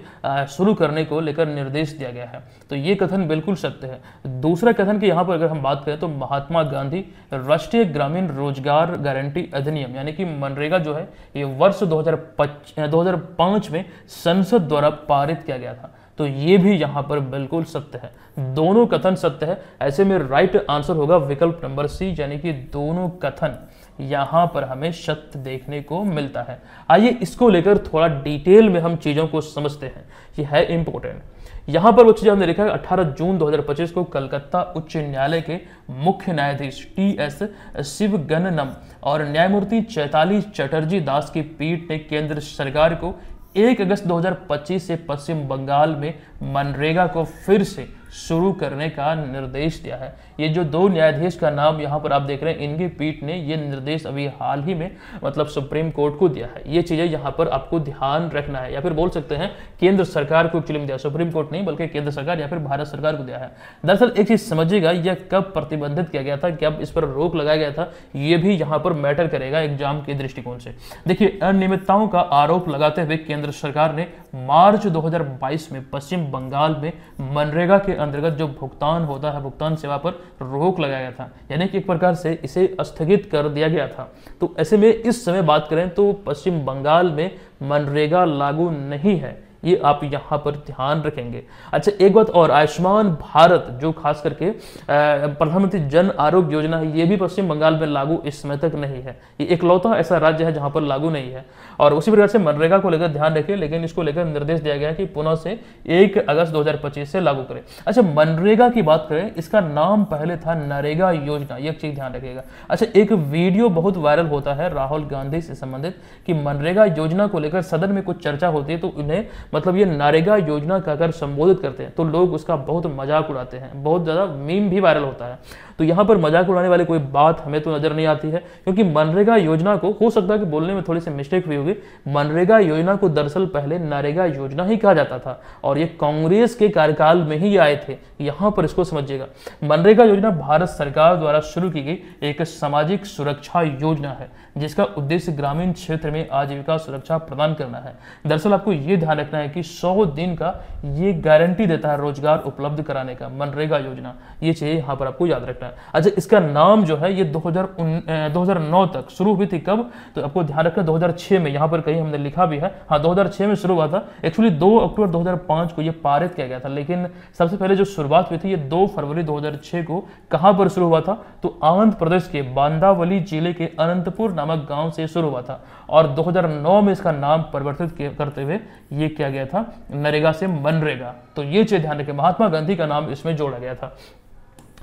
शुरू करने को लेकर निर्देश दिया गया है। तो ये कथन बिल्कुल सत्य है। दूसरा कथन की यहाँ पर अगर हम बात करें तो महात्मा गांधी राष्ट्रीय ग्रामीण रोजगार गारंटी अधिनियम यानी कि मनरेगा जो है ये वर्ष 2005 में संसद द्वारा पारित किया गया था। तो ये भी यहाँ पर बिल्कुल सत्य है, दोनों कथन सत्य है। ऐसे में राइट आंसर होगा विकल्प नंबर सी, यानी कि दोनों कथन यहाँ पर हमें सत्य देखने को मिलता है। आइए इसको लेकर थोड़ा डिटेल में हम चीजों को समझते हैं, ये है इंपॉर्टेंट। यहाँ पर वो चीज हमने लिखा है 18 जून 2025 को कलकत्ता उच्च न्यायालय के मुख्य न्यायाधीश टी.एस. शिवगन्नम और न्यायमूर्ति चैताली चटर्जी दास की पीठ ने केंद्र सरकार को 1 अगस्त 2025 से पश्चिम बंगाल में मनरेगा को फिर से शुरू करने का निर्देश दिया है। ये जो दो न्यायाधीश का नाम यहाँ पर आप देख रहे हैं, इनकी पीठ ने ये निर्देश अभी हाल ही में मतलब सुप्रीम कोर्ट को दिया है। ये चीजें यहाँ पर आपको ध्यान रखना है, या फिर बोल सकते हैं केंद्र सरकार को एक्चुअली दिया, सुप्रीम कोर्ट नहीं बल्कि केंद्र सरकार या फिर भारत सरकार को दिया है। दरअसल एक चीज समझिएगा, यह कब प्रतिबंधित किया गया था, कब इस पर रोक लगाया गया था, ये भी यहाँ पर मैटर करेगा एग्जाम के दृष्टिकोण से। देखिए, अनियमितताओं का आरोप लगाते हुए केंद्र सरकार ने मार्च 2022 में पश्चिम बंगाल में मनरेगा के अंतर्गत जो भुगतान होता है, भुगतान सेवा पर रोक लगाया गया था, यानी कि एक प्रकार से इसे स्थगित कर दिया गया था। तो ऐसे में इस समय बात करें तो पश्चिम बंगाल में मनरेगा लागू नहीं है, ये आप यहाँ पर ध्यान रखेंगे। अच्छा, एक बात और, आयुष्मान भारत जो खास करके प्रधानमंत्री जन आरोग्य योजना है, ये भी पश्चिम बंगाल में लागू इस समय तक नहीं है। ये इकलौता ऐसा राज्य है जहां पर लागू नहीं है। और उसी प्रकार से मनरेगा को लेकर ध्यान रखिए, लेकिन इसको लेकर निर्देश दिया गया कि पुनः से 1 अगस्त 2025 से लागू करें। अच्छा, मनरेगा की बात करें, इसका नाम पहले था नरेगा योजना, ये एक चीज ध्यान रखिएगा। अच्छा, एक वीडियो बहुत वायरल होता है राहुल गांधी से संबंधित कि मनरेगा योजना को लेकर सदन में कुछ चर्चा होती है, तो उन्हें मतलब ये नरेगा योजना का अगर संबोधित करते हैं तो लोग उसका बहुत मजाक उड़ाते हैं, बहुत ज्यादा मीम भी वायरल होता है। तो यहाँ पर मजाक उड़ाने वाली कोई बात हमें तो नजर नहीं आती है, क्योंकि मनरेगा योजना को, हो सकता है कि बोलने में थोड़ी सी मिस्टेक हुई होगी, मनरेगा योजना को दरअसल पहले नरेगा योजना ही कहा जाता था और ये कांग्रेस के कार्यकाल में ही आए थे। यहाँ पर इसको समझिएगा, मनरेगा योजना भारत सरकार द्वारा शुरू की गई एक सामाजिक सुरक्षा योजना है जिसका उद्देश्य ग्रामीण क्षेत्र में आजीविका सुरक्षा प्रदान करना है। दरअसल आपको ये ध्यान रखना है कि 100 दिन का ये गारंटी देता है रोजगार उपलब्ध कराने का, मनरेगा योजना, ये चीज यहाँ पर आपको याद रखना है। अच्छा, इसका नाम जो है ये 2009 तक शुरू हुई थी, कब तो आपको ध्यान रखना 2006 में, यहाँ पर कहीं हमने लिखा भी है, हाँ 2006 में शुरू हुआ था। एक्चुअली 2 अक्टूबर 2005 को ये पारित किया गया था, लेकिन सबसे पहले जो शुरुआत हुई थी ये 2 फरवरी 2006 को कहां पर शुरू हुआ था, तो आंध्र प्रदेश के बांदावली जिले के अनंतपुर नामक गांव से शुरू हुआ था और 2009 में इसका नाम परिवर्तित करते हुए ये किया गया था नरेगा से मनरेगा। तो ये चीज ध्यान रखें, महात्मा गांधी का नाम इसमें जोड़ा गया था।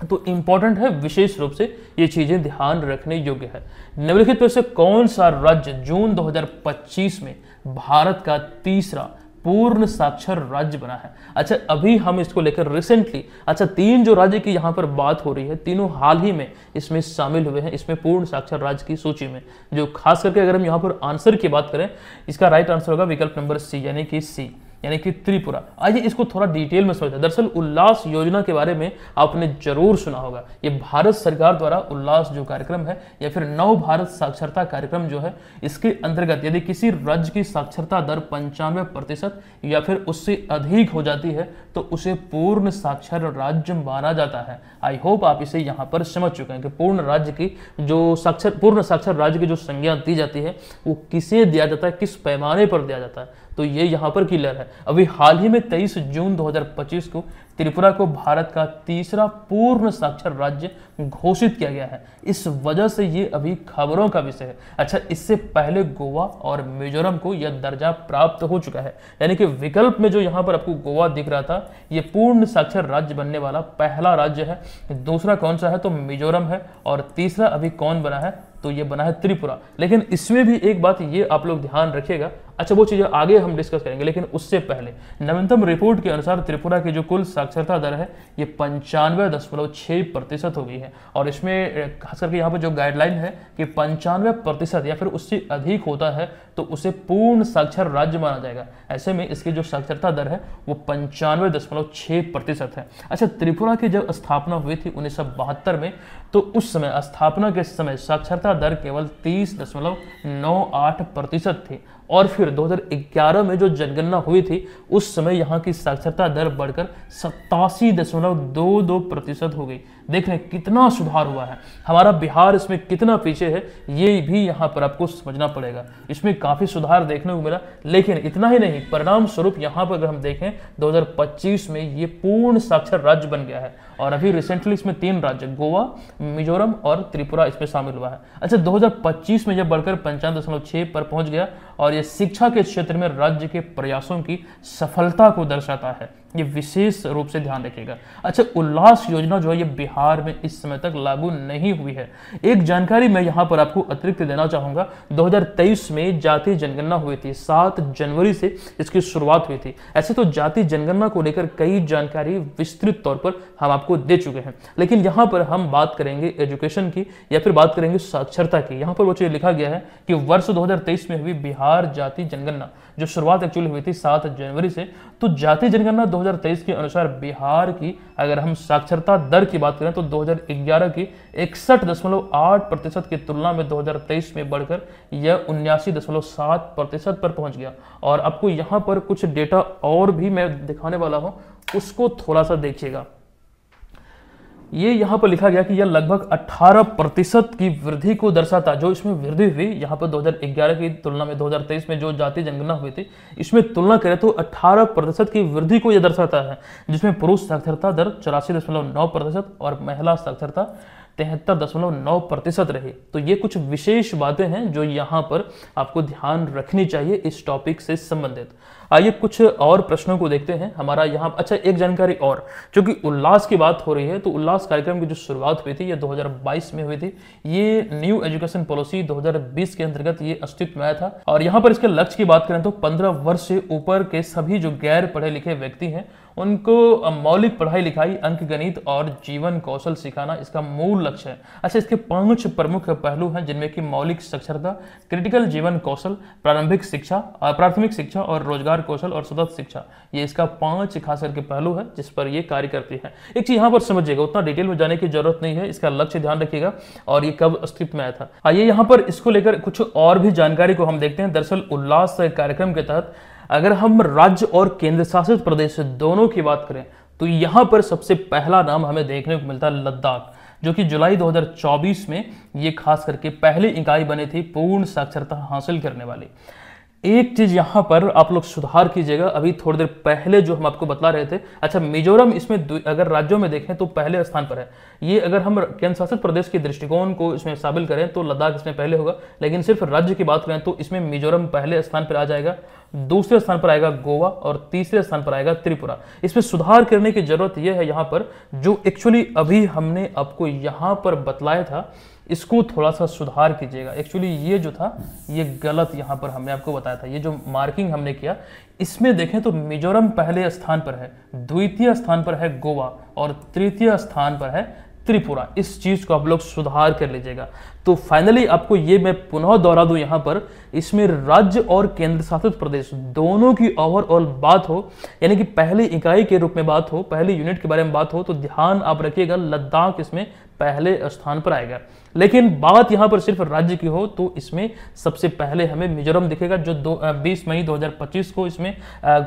तो इंपॉर्टेंट है, विशेष रूप से ये चीजें ध्यान रखने योग्य है। निम्नलिखित में से कौन सा राज्य जून 2025 में भारत का तीसरा पूर्ण साक्षर राज्य बना है? अच्छा, अभी हम इसको लेकर रिसेंटली, अच्छा 3 जो राज्य की यहाँ पर बात हो रही है, तीनों हाल ही में इसमें शामिल हुए हैं, इसमें पूर्ण साक्षर राज्य की सूची में। जो खास करके अगर हम यहाँ पर आंसर की बात करें, इसका राइट आंसर होगा विकल्प नंबर सी, यानी कि सी, यानी कि त्रिपुरा। आइए इसको थोड़ा डिटेल में समझते हैं। दरअसल उल्लास योजना के बारे में आपने जरूर सुना होगा। ये भारत सरकार द्वारा उल्लास जो कार्यक्रम है या फिर नव भारत साक्षरता कार्यक्रम जो है, इसके अंतर्गत यदि किसी राज्य की साक्षरता दर 95% या फिर उससे अधिक हो जाती है तो उसे पूर्ण साक्षर राज्य माना जाता है। आई होप आप इसे यहाँ पर समझ चुके हैं कि पूर्ण राज्य की जो पूर्ण साक्षर राज्य की जो संज्ञा दी जाती है वो किसे दिया जाता है, किस पैमाने पर दिया जाता है, तो ये यहाँ पर क्लियर है। अभी हाल ही में 23 जून 2025 को त्रिपुरा को भारत का तीसरा पूर्ण साक्षर राज्य घोषित किया गया है। इस वजह से ये अभी खबरों का विषय है। अच्छा, इससे पहले गोवा और मिजोरम को यह दर्जा प्राप्त हो चुका है, यानी कि विकल्प में जो यहाँ पर आपको गोवा दिख रहा था, ये पूर्ण साक्षर राज्य बनने वाला पहला राज्य है। दूसरा कौन सा है तो मिजोरम है, और तीसरा अभी कौन बना है तो ये बना है त्रिपुरा। लेकिन इसमें भी एक बात ये आप लोग ध्यान रखिएगा, अच्छा, वो चीज़ें आगे हम डिस्कस करेंगे, लेकिन उससे पहले नवीनतम रिपोर्ट के अनुसार त्रिपुरा की जो कुल साक्षरता दर है ये 95.6% हो गई है। और इसमें खास करके यहाँ पर जो गाइडलाइन है कि 95% या फिर उससे अधिक होता है तो उसे पूर्ण साक्षर राज्य माना जाएगा। ऐसे में इसकी जो साक्षरता दर है वो 95.6% है। अच्छा, त्रिपुरा की जब स्थापना हुई थी 1972 में, तो उस समय स्थापना के समय साक्षरता दर केवल 30.98% थी। और फिर 2011 में जो जनगणना हुई थी उस समय यहाँ की साक्षरता दर बढ़कर 87.22% हो गई। देख रहे हैं कितना सुधार हुआ है। हमारा बिहार इसमें कितना पीछे है ये भी यहाँ पर आपको समझना पड़ेगा। इसमें काफ़ी सुधार देखने को मिला, लेकिन इतना ही नहीं, परिणाम स्वरूप यहाँ पर अगर हम देखें 2025 में ये पूर्ण साक्षर राज्य बन गया है। और अभी रिसेंटली इसमें 3 राज्य गोवा, मिजोरम और त्रिपुरा इसमें शामिल हुआ है। अच्छा, 2025 में जब बढ़कर 95.6 पर पहुंच गया, और ये शिक्षा के क्षेत्र में राज्य के प्रयासों की सफलता को दर्शाता है। ये विशेष रूप से ध्यान रखिएगा। अच्छा, उल्लास योजना जो है ये बिहार में इस समय तक लागू नहीं हुई है। एक जानकारी मैं यहाँ पर आपको अतिरिक्त देना चाहूँगा। 2023 में जातीय जनगणना हुई थी, 7 जनवरी से इसकी शुरुआत हुई थी। ऐसे तो जातीय जनगणना को लेकर कई जानकारी विस्तृत तौर पर हम आपको दे चुके हैं, लेकिन यहाँ पर हम बात करेंगे एजुकेशन की या फिर बात करेंगे साक्षरता की। यहाँ पर वो चीज़ लिखा गया है कि वर्ष 2023 में हुई बिहार जातीय जनगणना, जो शुरुआत एक्चुअली हुई थी 7 जनवरी से, तो जातीय जनगणना 2023 के अनुसार बिहार की अगर हम साक्षरता दर की बात करें तो 2011 की 61.8% की तुलना में 2023 में बढ़कर यह 79.7% पर पहुंच गया। और आपको यहाँ पर कुछ डेटा और भी मैं दिखाने वाला हूं, उसको थोड़ा सा देखिएगा। ये यहाँ पर लिखा गया कि यह लगभग 18% की वृद्धि को दर्शाता। जो इसमें वृद्धि हुई यहाँ पर 2011 की तुलना में 2023 में जो जातीय जनगणना हुई थी, इसमें तुलना करें तो 18% की वृद्धि को यह दर्शाता है, जिसमें पुरुष साक्षरता दर 84.9% और महिला साक्षरता 73.9% रही। तो ये कुछ विशेष बातें हैं जो यहाँ पर आपको ध्यान रखनी चाहिए इस टॉपिक से संबंधित। आइए कुछ और प्रश्नों को देखते हैं हमारा यहाँ। अच्छा, एक जानकारी और, क्योंकि उल्लास की बात हो रही है, तो उल्लास कार्यक्रम की जो शुरुआत हुई थी ये 2022 में हुई थी। ये न्यू एजुकेशन पॉलिसी 2020 के अंतर्गत ये अस्तित्व में आया था। और यहाँ पर इसके लक्ष्य की बात करें तो 15 वर्ष से ऊपर के सभी जो गैर पढ़े लिखे व्यक्ति हैं उनको मौलिक पढ़ाई लिखाई, अंक गणित और जीवन कौशल सिखाना इसका मूल लक्ष्य है। अच्छा, इसके 5 प्रमुख पहलू हैं, जिनमें कि मौलिक साक्षरता, क्रिटिकल जीवन कौशल, प्रारंभिक शिक्षा, प्राथमिक शिक्षा और रोजगार कौशल और सतत शिक्षा। ये इसका 5 खास करके पहलू है जिस पर ये कार्य करती है। एक चीज यहाँ पर समझिएगा, उतना डिटेल में जाने की जरूरत नहीं है, इसका लक्ष्य ध्यान रखिएगा और ये कब अस्तित्व में आया था। आइए यहाँ पर इसको लेकर कुछ और भी जानकारी को हम देखते हैं। दरअसल उल्लास कार्यक्रम के तहत अगर हम राज्य और केंद्र शासित प्रदेश दोनों की बात करें तो यहाँ पर सबसे पहला नाम हमें देखने को मिलता है लद्दाख, जो कि जुलाई 2024 में ये खास करके पहली इकाई बनी थी पूर्ण साक्षरता हासिल करने वाली। एक चीज यहाँ पर आप लोग सुधार कीजिएगा, अभी थोड़ी देर पहले जो हम आपको बता रहे थे। अच्छा, मिजोरम इसमें अगर राज्यों में देखें तो पहले स्थान पर है। ये अगर हम केंद्र शासित प्रदेश के दृष्टिकोण को इसमें शामिल करें तो लद्दाख इसमें पहले होगा, लेकिन सिर्फ राज्य की बात करें तो इसमें मिजोरम पहले स्थान पर आ जाएगा, दूसरे स्थान पर आएगा गोवा और तीसरे स्थान पर आएगा त्रिपुरा। इसमें सुधार करने की जरूरत यह है यहाँ पर, जो एक्चुअली अभी हमने आपको यहाँ पर बतलाया था इसको थोड़ा सा सुधार कीजिएगा। एक्चुअली ये जो था ये गलत यहाँ पर हमने आपको बताया था। ये जो मार्किंग हमने किया इसमें देखें तो मिजोरम पहले स्थान पर है, द्वितीय स्थान पर है गोवा और तृतीय स्थान पर है त्रिपुरा। इस चीज को आप लोग सुधार कर लीजिएगा। तो फाइनली आपको ये मैं पुनः दोहरा दूं, यहाँ पर इसमें राज्य और केंद्र शासित प्रदेश दोनों की ओवरऑल बात हो, यानी कि पहली इकाई के रूप में बात हो, पहली यूनिट के बारे में बात हो, तो ध्यान आप रखिएगा लद्दाख इसमें पहले स्थान पर आएगा। लेकिन बात यहाँ पर सिर्फ राज्य की हो तो इसमें सबसे पहले हमें मिजोरम दिखेगा, जो 20 मई 2025 को इसमें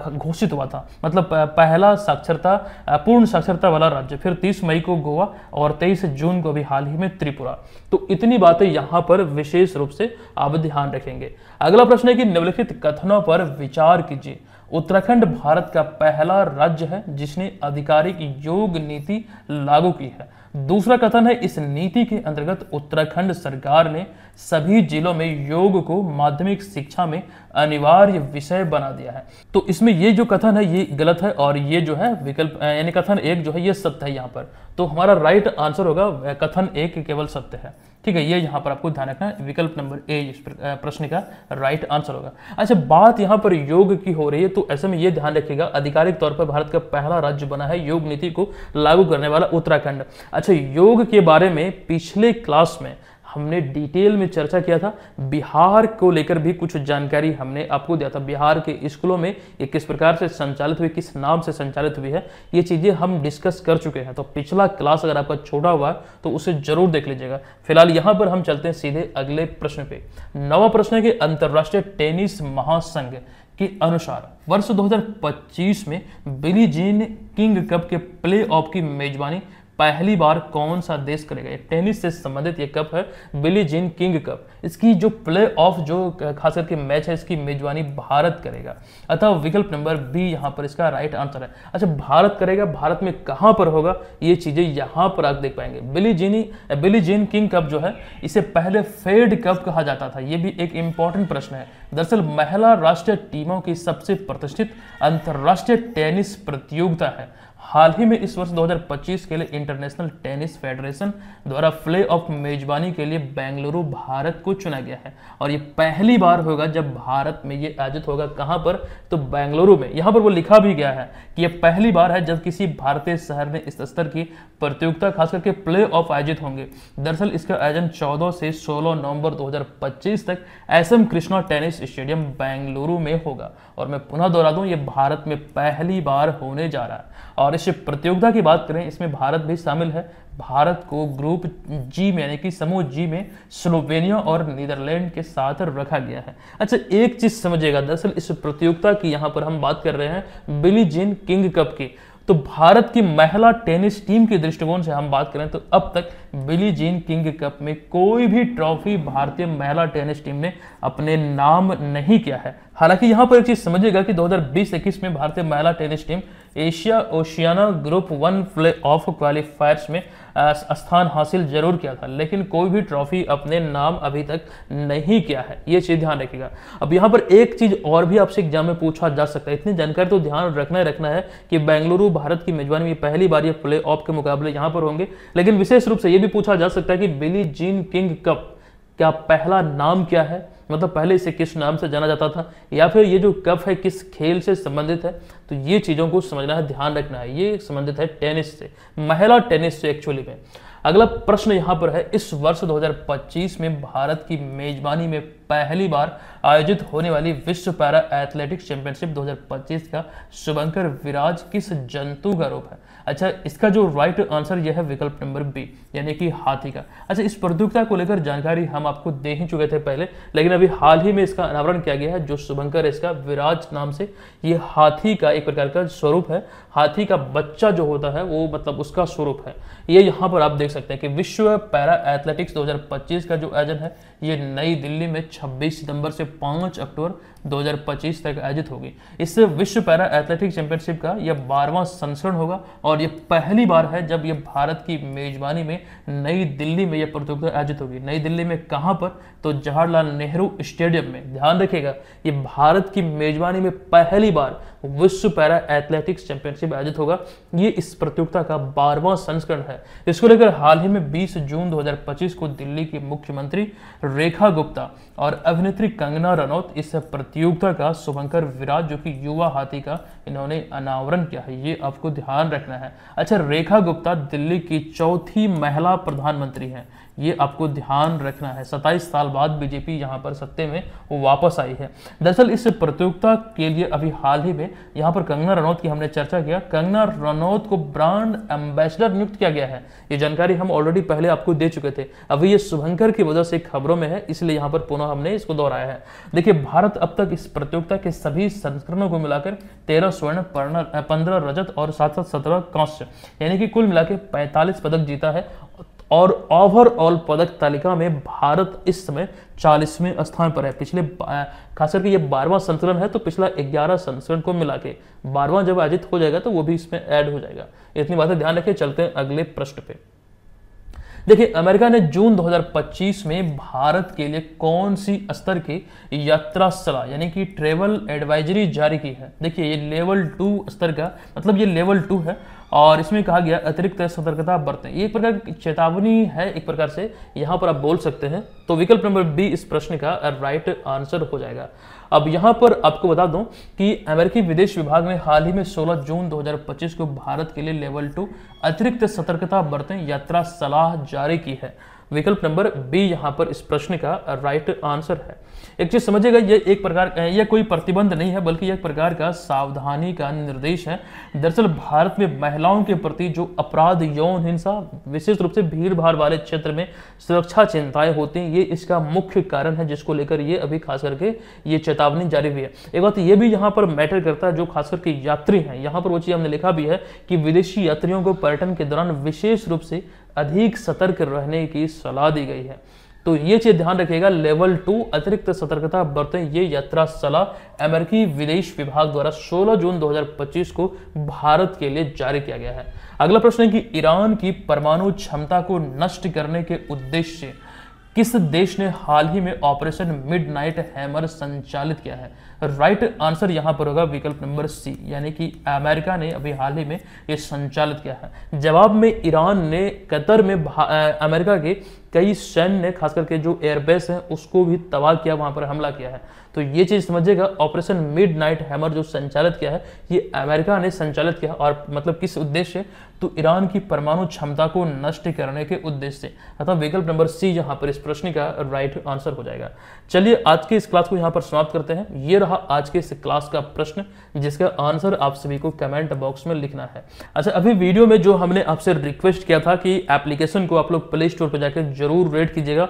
घोषित हुआ था, मतलब पहला साक्षरता पूर्ण साक्षरता वाला राज्य। फिर 30 मई को गोवा और 23 जून को भी हाल ही में त्रिपुरा। तो इतनी बातें यहाँ पर विशेष रूप से आप ध्यान रखेंगे। अगला प्रश्न है कि निम्नलिखित कथनों पर विचार कीजिए। उत्तराखंड भारत का पहला राज्य है जिसने आधिकारिक योग नीति लागू की है। दूसरा कथन है, इस नीति के अंतर्गत उत्तराखंड सरकार ने सभी जिलों में योग को माध्यमिक शिक्षा में अनिवार्य विषय बना दिया है। तो इसमें ये जो कथन है ये गलत है और ये जो है विकल्प यानी कथन एक जो है ये सत्य है यहाँ पर। तो हमारा राइट आंसर होगा कथन एक केवल सत्य है। ठीक है, ये यहाँ पर आपको ध्यान रखना है, विकल्प नंबर ए इस प्रश्न का राइट आंसर होगा। अच्छा, बात यहाँ पर योग की हो रही है, तो ऐसे में ये ध्यान रखिएगा आधिकारिक तौर पर भारत का पहला राज्य बना है योग नीति को लागू करने वाला उत्तराखंड। अच्छा, योग के बारे में पिछले क्लास में हमने डिटेल में चर्चा किया था। बिहार को लेकर भी कुछ जानकारी हमने आपको दिया था। बिहार के स्कूलों में ये किस प्रकार से संचालित हुई, किस नाम से संचालित हुई है, ये चीजें हम डिस्कस कर चुके हैं। तो पिछला क्लास अगर आपका छोटा हुआ है तो उसे जरूर देख लीजिएगा। फिलहाल यहाँ पर हम चलते हैं सीधे अगले प्रश्न पे। 9वां प्रश्न है कि अंतरराष्ट्रीय टेनिस महासंघ के अनुसार वर्ष 2025 में बिली जीन किंग कप के प्ले ऑफ की मेजबानी पहली बार कौन सा देश करेगा? टेनिस से संबंधित ये कप है, बिली जीन किंग कप। इसकी जो प्ले ऑफ जो खास करके मैच है इसकी मेजबानी भारत करेगा। अतः विकल्प नंबर बी यहाँ पर इसका राइट आंसर है। अच्छा, भारत करेगा, भारत में कहाँ पर होगा ये चीजें यहाँ पर आप देख पाएंगे। बिली जीन किंग कप जो है इसे पहले फेड कप कहा जाता था। ये भी एक इंपॉर्टेंट प्रश्न है। दरअसल महिला राष्ट्रीय टीमों की सबसे प्रतिष्ठित अंतरराष्ट्रीय टेनिस प्रतियोगिता है। हाल ही में इस वर्ष 2025 के लिए इंटरनेशनल टेनिस फेडरेशन द्वारा प्ले ऑफ मेजबानी के लिए बेंगलुरु भारत को चुना गया है और ये पहली बार होगा जब भारत में ये आयोजित होगा। कहां पर? तो बेंगलुरु में। यहां पर वो लिखा भी गया है कि ये पहली बार है जब किसी भारतीय शहर में इस स्तर की प्रतियोगिता खास करके प्ले ऑफ आयोजित होंगे। दरअसल इसका आयोजन 14 से 16 नवंबर 2025 तक SM Krishna tennis stadium Bengaluru में होगा। और मैं पुनः दोहरा दूं, ये भारत में पहली बार होने जा रहा है। और इस प्रतियोगिता की बात करें, इसमें भारत भी शामिल है। भारत को ग्रुप जी में यानी कि समूह जी में स्लोवेनिया और नीदरलैंड के साथ रखा गया है। अच्छा, एक चीज समझिएगा, दरअसल इस प्रतियोगिता की यहाँ पर हम बात कर रहे हैं बिली जीन किंग कप की। तो भारत की महिला टेनिस टीम के दृष्टिकोण से हम बात करें तो अब तक बिली जीन किंग कप में कोई भी ट्रॉफी भारतीय महिला टेनिस टीम ने अपने नाम नहीं किया है। हालांकि यहां पर एक चीज समझिएगा कि 2020-21 में भारतीय महिला tennis team Asia Oceania group 1 play of क्वालिफायर्स में स्थान हासिल जरूर किया था, लेकिन कोई भी ट्रॉफी अपने नाम अभी तक नहीं किया है। ये चीज ध्यान रखिएगा। अब यहाँ पर एक चीज और भी आपसे एग्जाम में पूछा जा सकता है, इतनी जानकारी तो ध्यान रखना है कि बेंगलुरु भारत की मेजबानी में पहली बार ये प्ले ऑफ के मुकाबले यहाँ पर होंगे। लेकिन विशेष रूप से ये भी पूछा जा सकता है कि बिली जीन किंग कप क्या पहला नाम क्या है, मतलब पहले इसे किस नाम से जाना जाता था, या फिर ये जो कप है किस खेल से संबंधित है। तो ये चीजों को समझना है, ध्यान रखना है। ये संबंधित है टेनिस से, महिला टेनिस से एक्चुअली में। अगला प्रश्न यहां पर है, इस वर्ष 2025 में भारत की मेजबानी में पहली बार आयोजित होने वाली विश्व पैरा एथलेटिक्स चैंपियनशिप 2025 का शुभंकर विराज किस जंतु का रूप है? अच्छा, इसका जो राइट आंसर यह है विकल्प नंबर बी यानी कि हाथी का। अच्छा, इस प्रतियोगिता को लेकर जानकारी हम आपको दे ही चुके थे पहले, लेकिन अभी हाल ही में इसका अनावरण किया गया है। जो शुभंकर है इसका विराज नाम से, ये हाथी का एक प्रकार का स्वरूप है। हाथी का बच्चा जो होता है वो मतलब उसका स्वरूप है। ये यहाँ पर आप देख सकते हैं कि विश्व पैरा एथलेटिक्स 2025 का जो आयोजन है ये नई दिल्ली में 26 सितंबर से 5 अक्टूबर 2025 तक आयोजित होगी। इससे विश्व पैरा एथलेटिक्स चैंपियनशिप का यह 12वां संस्करण होगा और ये पहली बार है जब ये भारत की मेजबानी में नई दिल्ली में यह प्रतियोगिता आयोजित होगी। नई दिल्ली में कहां पर? तो जवाहरलाल नेहरू स्टेडियम में। ध्यान रखिएगा, ये भारत की मेजबानी में पहली बार विश्व पैरा एथलेटिक्स चैंपियनशिप आयोजित होगा। ये इस प्रतियोगिता का 12वां संस्करण है। इसको लेकर हाल ही में 20 जून 2025 को दिल्ली की मुख्यमंत्री रेखा गुप्ता और अभिनेत्री कंगना रनौत इस प्रतियोगिता का शुभंकर विराज जो कि युवा हाथी का इन्होंने अनावरण किया है। ये आपको ध्यान रखना है। अच्छा, रेखा गुप्ता दिल्ली की चौथी महिला प्रधानमंत्री हैं, ये आपको ध्यान रखना है। 27 साल बाद बीजेपी यहाँ पर सत्ते में वो वापस आई है। दरअसल इस प्रतियोगिता के लिए अभी हाल ही में यहाँ पर कंगना रनौत की हमने चर्चा किया। कंगना रनौत को ब्रांड एम्बेसडर नियुक्त किया गया है। ये जानकारी हम ऑलरेडी पहले आपको दे चुके थे। अभी ये शुभंकर की वजह से खबरों में है, इसलिए यहाँ पर पुनः हमने इसको दोहराया है। देखिए, भारत अब तक इस प्रतियोगिता के सभी संस्करणों को मिलाकर 13 स्वर्ण, 15 रजत और 17 कांस्य यानी कि कुल मिलाकर 45 पदक जीता है। और ओवरऑल पदक तालिका में भारत इस समय 40वें स्थान पर है। पिछले खास करके ये 12वां संस्करण है, तो पिछला 11 संस्करण को मिला के 12वां जब आयोजित हो जाएगा तो वो भी इसमें ऐड हो जाएगा। इतनी बातें ध्यान रखें। चलते हैं अगले प्रश्न पे। देखिए, अमेरिका ने जून 2025 में भारत के लिए कौन सी स्तर की यात्रा सलाह यानी कि ट्रेवल एडवाइजरी जारी की है। देखिए, ये लेवल 2 स्तर का, मतलब ये लेवल 2 है और इसमें कहा गया अतिरिक्त सतर्कता बरतें। ये एक प्रकार की चेतावनी है, एक प्रकार से यहाँ पर आप बोल सकते हैं। तो विकल्प नंबर बी इस प्रश्न का राइट आंसर हो जाएगा। अब यहाँ पर आपको बता दूं कि अमेरिकी विदेश विभाग ने हाल ही में 16 जून 2025 को भारत के लिए लेवल 2 अतिरिक्त सतर्कता बरतें यात्रा सलाह जारी की है। विकल्प नंबर बी यहाँ पर इस प्रश्न का राइट आंसर है। एक चीज समझिएगा, ये एक प्रकार यह कोई प्रतिबंध नहीं है, बल्कि एक प्रकार का सावधानी का निर्देश है। दरअसल भारत में महिलाओं के प्रति जो अपराध, यौन हिंसा, विशेष रूप से भीड़ भाड़ वाले क्षेत्र में सुरक्षा चिंताएं होती हैं, ये इसका मुख्य कारण है, जिसको लेकर ये अभी खास करके ये चेतावनी जारी हुई है। एक बात ये भी यहाँ पर मैटर करता है, जो खास करके यात्री हैं, यहाँ पर वो चीज हमने लिखा भी है कि विदेशी यात्रियों को पर्यटन के दौरान विशेष रूप से अधिक सतर्क रहने की सलाह दी गई है। तो ये चीज ध्यान रखिएगा, लेवल 2 अतिरिक्त सतर्कता बरतें, ये यात्रा सलाह अमेरिकी विदेश विभाग द्वारा 16 जून 2025 को भारत के लिए जारी किया गया है। अगला प्रश्न है कि ईरान की परमाणु क्षमता को नष्ट करने के उद्देश्य से किस देश ने हाल ही में ऑपरेशन मिडनाइट हैमर संचालित किया है। राइट आंसर यहां पर होगा विकल्प नंबर सी, यानी कि अमेरिका ने अभी हाल ही में ये संचालित किया है। जवाब में ईरान ने कतर में अमेरिका के कई सैन्य, खास करके जो एयरबेस है, उसको भी तबाह किया, वहां पर हमला किया है। तो ये चीज समझिएगा, ऑपरेशन मिडनाइट हैमर जो संचालित किया है, ये अमेरिका ने संचालित किया, और मतलब किस उद्देश्य, तो ईरान की परमाणु क्षमता को नष्ट करने के उद्देश्य से। अतः विकल्प नंबर सी यहाँ पर इस प्रश्न का राइट आंसर हो जाएगा। चलिए आज के इस क्लास को यहाँ पर समाप्त करते हैं। ये रहा आज के इस क्लास का प्रश्न, जिसका आंसर आप सभी को कमेंट बॉक्स में लिखना है। अच्छा, अभी वीडियो में जो हमने आपसे रिक्वेस्ट किया था कि एप्लीकेशन को आप लोग प्ले स्टोर पर जाकर जरूर रेट कीजिएगा,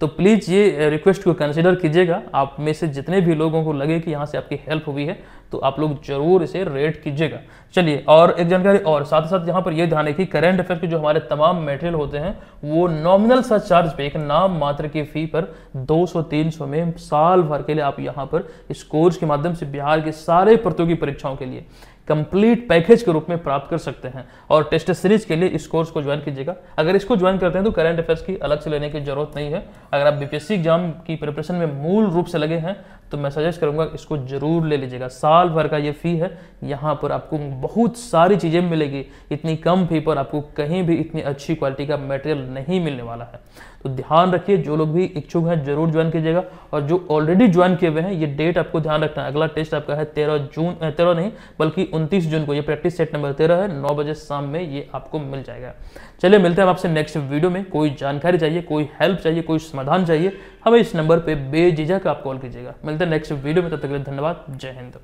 तो प्लीज़ ये रिक्वेस्ट को कंसिडर कीजिएगा। आप में से जितने भी लोगों को लगे कि यहाँ से आपकी हेल्प हुई है, तो आप लोग जरूर इसे रेट कीजिएगा। चलिए, और एक जानकारी और साथ ही साथ यहाँ पर ये ध्यान है कि करंट अफेयर के जो हमारे तमाम मटेरियल होते हैं, वो नॉमिनल सा चार्ज पे, एक नाम मात्र की फी पर 200-300 में साल भर के लिए आप यहाँ पर इस कोर्स के माध्यम से बिहार के सारे प्रतियोगी परीक्षाओं के लिए कंप्लीट पैकेज के रूप में प्राप्त कर सकते हैं। और टेस्ट सीरीज के लिए इस कोर्स को ज्वाइन कीजिएगा। अगर इसको ज्वाइन करते हैं तो करंट अफेयर्स की अलग से लेने की जरूरत नहीं है। अगर आप बीपीएससी एग्जाम की प्रिपरेशन में मूल रूप से लगे हैं, तो मैं सजेस्ट करूंगा इसको जरूर ले लीजिएगा। साल भर का ये फी है, यहाँ पर आपको बहुत सारी चीजें मिलेगी। इतनी कम फी पर आपको कहीं भी इतनी अच्छी क्वालिटी का मटेरियल नहीं मिलने वाला है। तो ध्यान रखिए, जो लोग भी इच्छुक हैं जरूर ज्वाइन कीजिएगा, और जो ऑलरेडी ज्वाइन किए हुए हैं, ये डेट आपको ध्यान रखना है। अगला टेस्ट आपका है 13 नहीं बल्कि 29 जून को। ये प्रैक्टिस सेट नंबर 13 है, 9 बजे शाम में ये आपको मिल जाएगा। चलिए, मिलते हैं आपसे नेक्स्ट वीडियो में। कोई जानकारी चाहिए, कोई हेल्प चाहिए, कोई समाधान चाहिए, हमें इस नंबर पे बेझिझक आप कॉल कीजिएगा। मिलते हैं नेक्स्ट वीडियो में, तब तक के लिए धन्यवाद। जय हिंद।